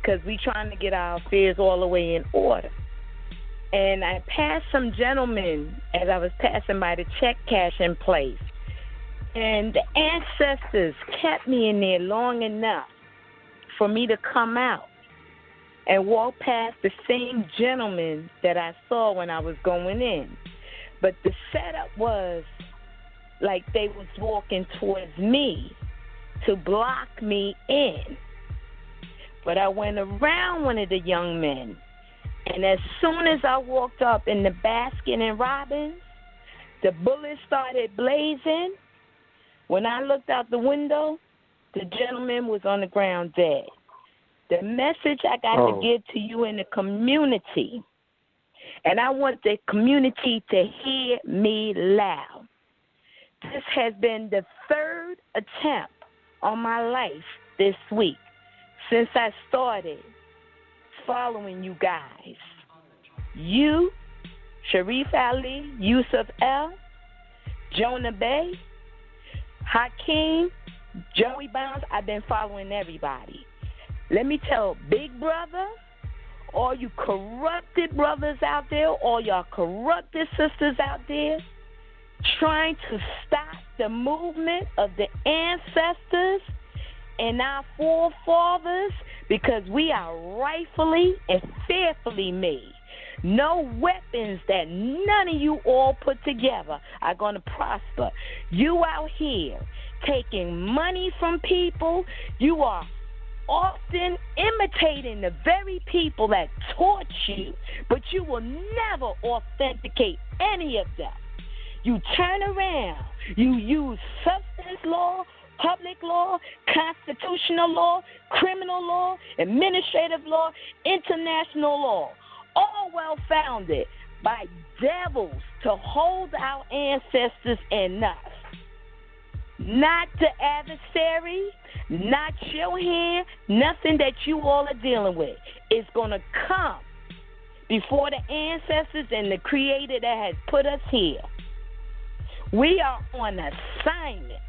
because we trying to get our affairs all the way in order. And I passed some gentlemen as I was passing by the check cashing place. And the ancestors kept me in there long enough for me to come out and walk past the same gentleman that I saw when I was going in. But the setup was like they was walking towards me to block me in. But I went around one of the young men, and as soon as I walked up in the Baskin and Robbins, the bullets started blazing. When I looked out the window, the gentleman was on the ground dead. The message I got to give to you in the community, and I want the community to hear me loud. This has been the third attempt on my life this week since I started following you guys. You, Sharif Ali, Yusuf L, Jonah Bay, Hakeem, Joey Bounds, I've been following everybody. Let me tell Big Brother, all you corrupted brothers out there, all y'all corrupted sisters out there, trying to stop the movement of the ancestors and our forefathers, because we are rightfully and fearfully made. No weapons that none of you all put together are going to prosper. You out here taking money from people. You are often imitating the very people that taught you, but you will never authenticate any of them. You turn around. You use substance law, public law, constitutional law, criminal law, administrative law, international law, all well-founded by devils to hold our ancestors and us. Not the adversary, not your hand, nothing that you all are dealing with. It's going to come before the ancestors and the Creator that has put us here. We are on assignment.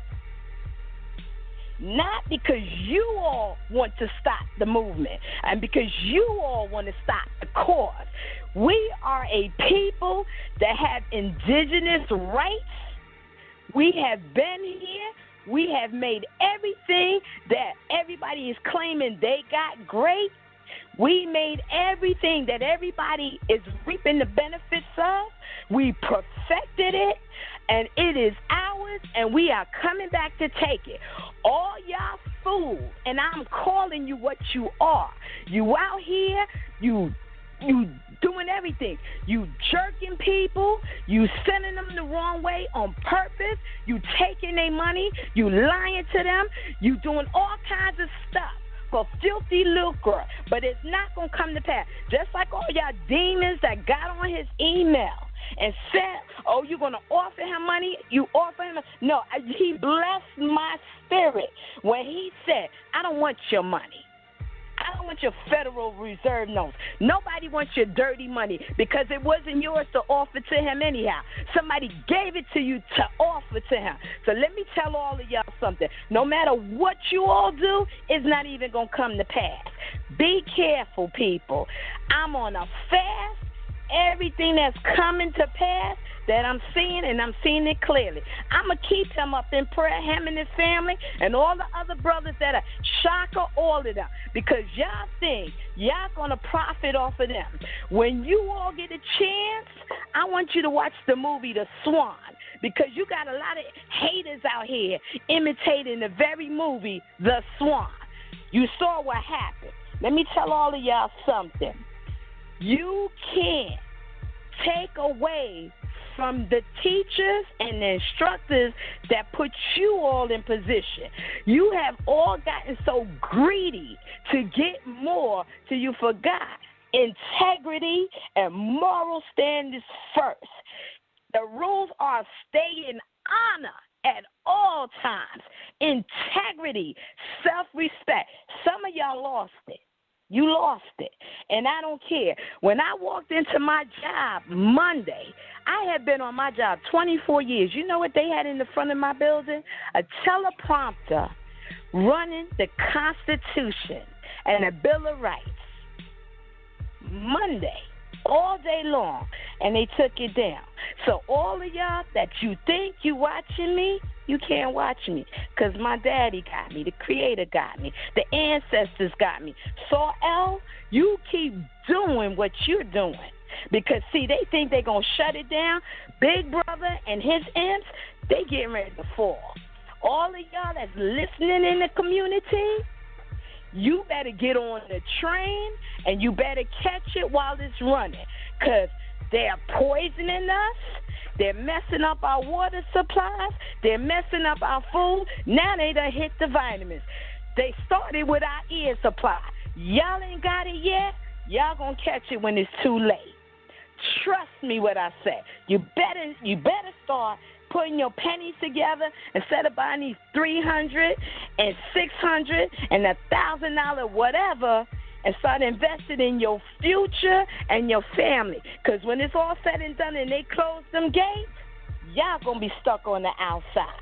Not because you all want to stop the movement and because you all want to stop the cause. We are a people that have indigenous rights. We have been here. We have made everything that everybody is claiming they got great. We made everything that everybody is reaping the benefits of. We perfected it, and it is ours, and we are coming back to take it. All y'all fool, and I'm calling you what you are. You out here, you doing everything. You jerking people, you sending them the wrong way on purpose, you taking their money, you lying to them, you doing all kinds of stuff for filthy lucre, but it's not going to come to pass. Just like all y'all demons that got on his email and said, oh, you're going to offer him money? You offer him? No, he blessed my spirit when he said, I don't want your money. I don't want your Federal Reserve notes. Nobody wants your dirty money because it wasn't yours to offer to him anyhow. Somebody gave it to you to offer to him. So let me tell all of y'all something. No matter what you all do, it's not even going to come to pass. Be careful, people. I'm on a fast. Everything that's coming to pass that I'm seeing, and I'm seeing it clearly. I'm going to keep him up in prayer, him and his family, and all the other brothers that are shocker, all of them, because y'all think y'all going to profit off of them. When you all get a chance, I want you to watch the movie The Swan, because you got a lot of haters out here imitating the very movie The Swan. You saw what happened. Let me tell all of y'all something. You can't take away from the teachers and the instructors that put you all in position. You have all gotten so greedy to get more till you forgot integrity and moral standards first. The rules are stay in honor at all times. Integrity, self-respect. Some of y'all lost it. You lost it, and I don't care. When I walked into my job Monday, I had been on my job 24 years. You know what they had in the front of my building? A teleprompter running the Constitution and a Bill of Rights. Monday, all day long, and they took it down. So all of y'all that you think you watching me, you can't watch me, because my daddy got me, the Creator got me, the ancestors got me. So, L, you keep doing what you're doing, because, see, they think they're going to shut it down. Big Brother and his imps, they getting ready to fall. All of y'all that's listening in the community, you better get on the train, and you better catch it while it's running, because they're poisoning us. They're messing up our water supplies. They're messing up our food. Now they done hit the vitamins. They started with our ear supply. Y'all ain't got it yet. Y'all gonna catch it when it's too late. Trust me what I say. You better start putting your pennies together instead of buying these $300 and $600 and $1,000 whatever, and start investing in your future and your family. Because when it's all said and done and they close them gates, y'all going to be stuck on the outside.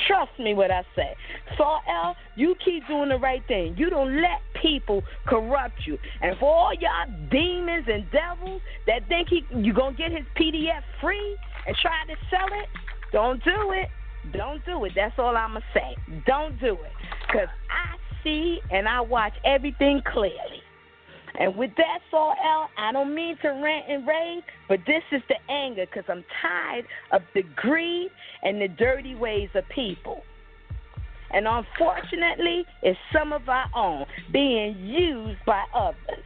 Trust me what I say. So, L, you keep doing the right thing. You don't let people corrupt you. And for all y'all demons and devils that think you're going to get his PDF free and try to sell it, don't do it. Don't do it. That's all I'm going to say. Don't do it. Because I see and I watch everything clearly. And with that, Saul L, I don't mean to rant and rave, but this is the anger, because I'm tired of the greed and the dirty ways of people. And unfortunately, it's some of our own being used by others.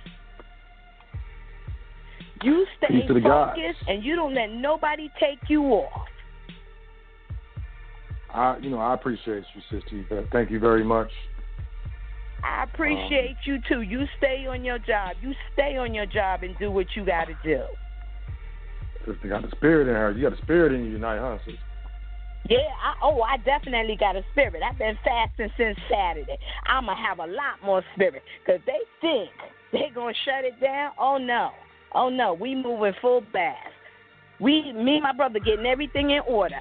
You stay focused and you don't let nobody take you off. I appreciate you, sister. Thank you very much. I appreciate you, too. You stay on your job. You stay on your job and do what you got to do. Sister got the spirit in her. You got the spirit in you tonight, huh, sister? Yeah, I definitely got a spirit. I've been fasting since Saturday. I'm going to have a lot more spirit, because they think they're going to shut it down. Oh, no. We moving full blast. Me and my brother getting everything in order.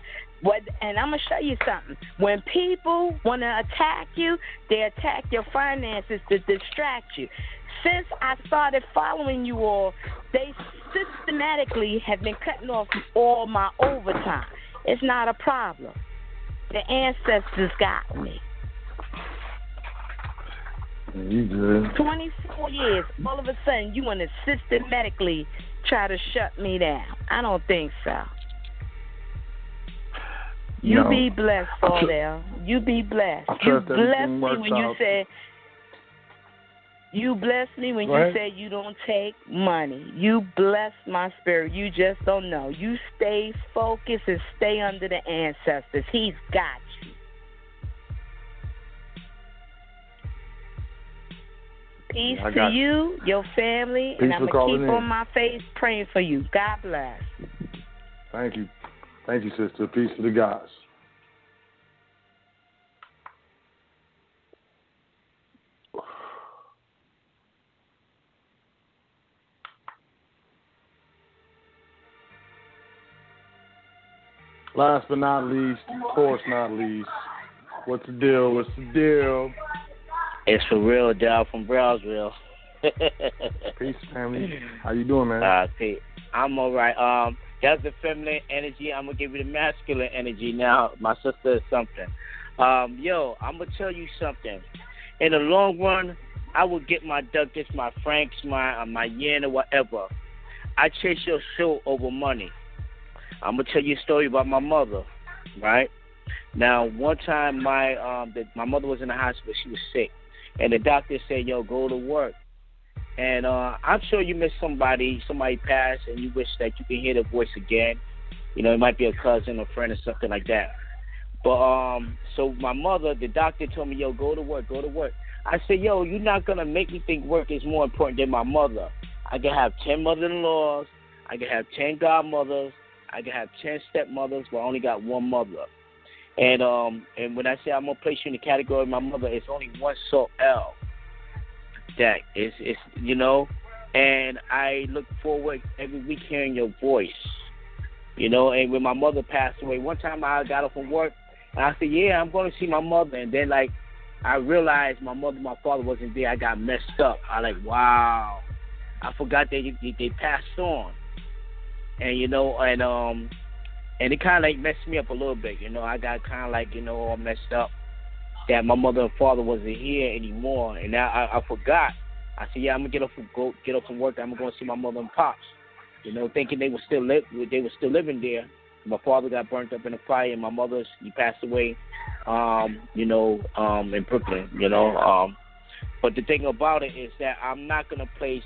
And I'm going to show you something. When people want to attack you, they attack your finances to distract you. Since I started following you all, they systematically have been cutting off all my overtime. It's not a problem. The ancestors got me. You good. 24 years, all of a sudden you want to systematically try to shut me down. I don't think so. You be blessed, Saul. You be blessed. I You trust blessed everything me works when you out. said. You blessed me when Go you ahead. said you don't take money. You blessed my spirit. You just don't know. You stay focused and stay under the ancestors. He's got you. Peace I to got you, your family, Peace and I'm for going to keep calling on in. my face praying for you. God bless. Thank you. Thank you, sister. Peace to the guys. Last but not least, of course not least, what's the deal? What's the deal? It's for real, Dal from Brownsville. Peace, family. How you doing, man? Pete. I'm all right. That's the feminine energy. I'm going to give you the masculine energy now. My sister is something. Yo, I'm going to tell you something. In the long run, I will get my ducats, my francs, my yen, or whatever. I chase your soul over money. I'm going to tell you a story about my mother, right? Now, one time my mother was in the hospital. She was sick. And the doctor said, yo, go to work. And I'm sure you miss somebody passed, and you wish that you could hear their voice again. You know, it might be a cousin, a friend, or something like that. But so my mother, the doctor told me, yo, go to work, go to work. I said, yo, you're not going to make me think work is more important than my mother. I can have 10 mother-in-laws. I can have 10 godmothers. I can have 10 stepmothers, but I only got one mother. And when I say I'm going to place you in the category of my mother, it's only one Sot L. That it's you know, and I look forward every week hearing your voice, you know. And when my mother passed away, one time I got up from work and I said, yeah, I'm going to see my mother. And then like I realized my father wasn't there. I got messed up. I like, wow, I forgot they passed on. And you know, and it kind of like messed me up a little bit, you know. I got kind of like, you know, all messed up that my mother and father wasn't here anymore, and now I forgot. I said, yeah, I'm gonna get up from work. I'm gonna see my mother and pops, you know, thinking they were still living there. My father got burnt up in a fire, and my mother, he passed away, you know, in Brooklyn, you know. But the thing about it is that I'm not gonna place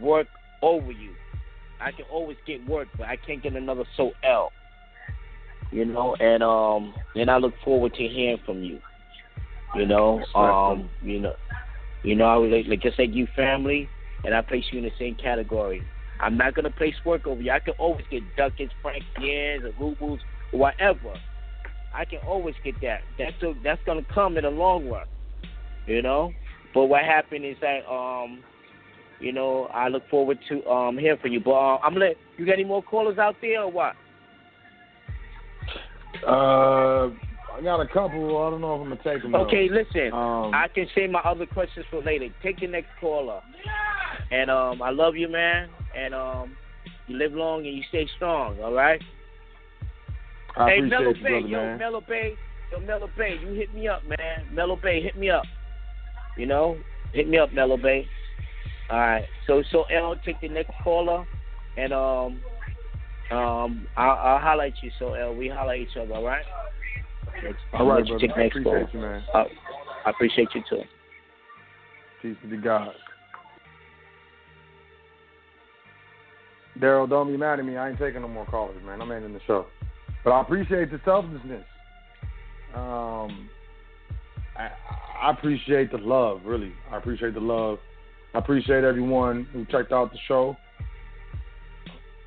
work over you. I can always get work, but I can't get another Sot L. You know, and I look forward to hearing from you. You know, you know, I would like just like you, family, and I place you in the same category. I'm not gonna place work over you. I can always get ducats, francs, yens, or rubles, or whatever. I can always get that. That's gonna come in the long run. You know, but what happened is that you know, I look forward to hearing from you. But I'm gonna you got any more callers out there or what? I got a couple. I don't know if I'm gonna take them. Okay, listen. I can save my other questions for later. Take the next caller. And I love you, man. And you live long and you stay strong. All right. I hey, Mellow appreciate Bay, you, brother, man. Mellow Bay, you hit me up, man. Mellow Bay, hit me up. You know, hit me up, Mellow Bay. All right. So L, take the next caller, and I'll holler at you. So L, we holler at each other. All right. All right, you brother. take I next appreciate call. you, man. I appreciate you too. Peace to the God. Daryl, don't be mad at me. I ain't taking no more callers, man. I'm ending the show. But I appreciate the selflessness. I appreciate the love, really. I appreciate the love. I appreciate everyone who checked out the show.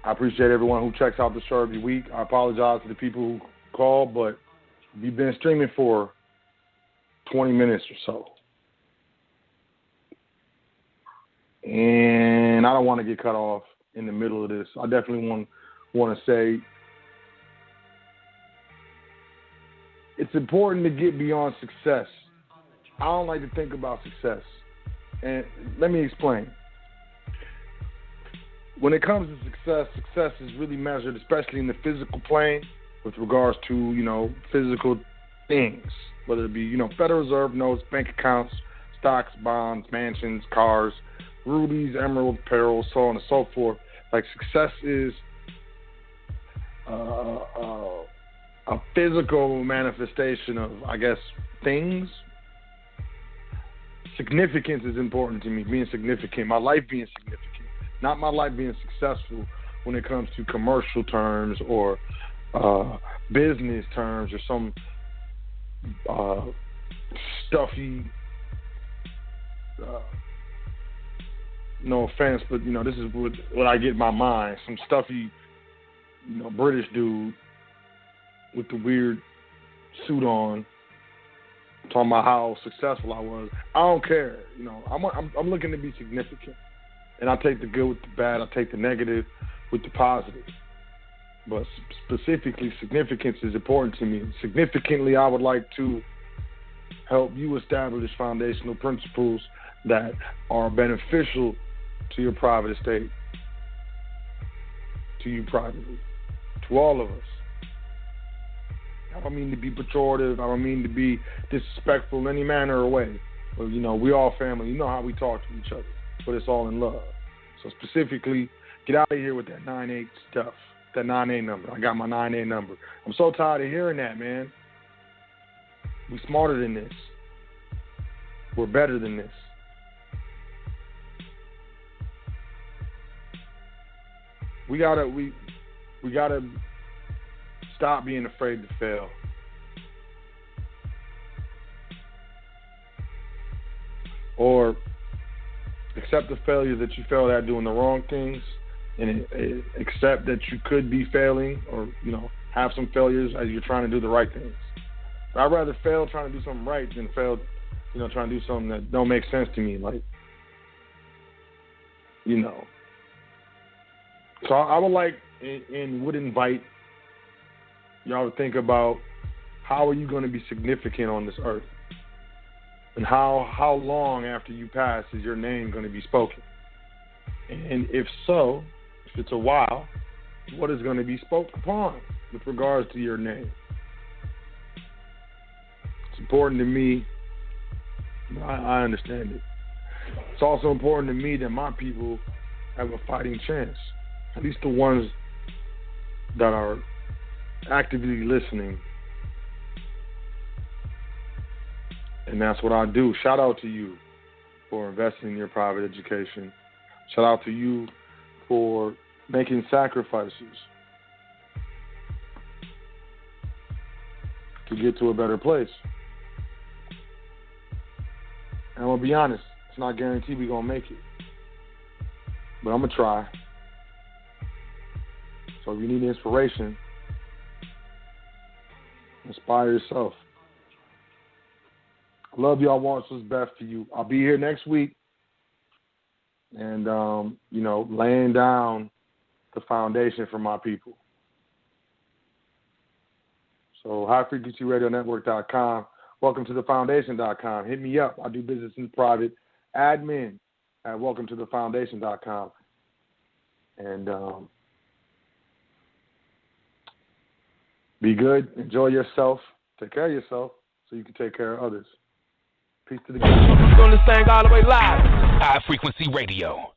I appreciate everyone who checks out the show every week. I apologize to the people who call, but we've been streaming for 20 minutes or so. And I don't want to get cut off in the middle of this. I definitely want to say it's important to get beyond success. I don't like to think about success. And let me explain. When it comes to success is really measured, especially in the physical plane, with regards to, you know, physical things, whether it be, you know, Federal Reserve notes, bank accounts, stocks, bonds, mansions, cars, rubies, emeralds, pearls, so on and so forth. Like, success is a physical manifestation of, I guess, things. Significance is important to me, being significant, my life being significant, not my life being successful when it comes to commercial terms or business terms or some stuffy, no offense, but, this is what I get in my mind, some stuffy, British dude with the weird suit on, talking about how successful I was. I don't care. I'm looking to be significant. And I take the good with the bad. I take the negative with the positive. But specifically, significance is important to me. Significantly, I would like to help you establish foundational principles that are beneficial to your private estate, to you privately, to all of us. I don't mean to be pejorative. I don't mean to be disrespectful in any manner or way. But, we all family. You know how we talk to each other. But it's all in love. So specifically, get out of here with that 9-8 stuff, that 9-8 number. I got my 9-8 number. I'm so tired of hearing that, man. We smarter than this. We're better than this. We gotta stop being afraid to fail. Or accept the failure that you failed at doing the wrong things, and accept that you could be failing or, have some failures as you're trying to do the right things. But I'd rather fail trying to do something right than fail, trying to do something that don't make sense to me. Like, So I would like and would invite y'all to think about, how are you going to be significant on this earth? And how long after you pass is your name going to be spoken? And if so, if it's a while, what is going to be spoken upon with regards to your name? It's important to me. I understand it. It's also important to me that my people have a fighting chance. At least the ones that are actively listening. And that's what I do. Shout out to you for investing in your private education. Shout out to you for making sacrifices to get to a better place. And I'm going to be honest, it's not guaranteed we're going to make it. But I'm going to try. So if you need inspiration, inspire yourself. I love y'all. Want what's best for you. I'll be here next week. And, laying down the foundation for my people. So highfrequencyradionetwork.com. Welcome to the foundation.com. Hit me up. I do business in private. Admin at welcometothefoundation.com. And be good. Enjoy yourself. Take care of yourself so you can take care of others. Peace to the game. We're going to sing all the way live. High Frequency Radio.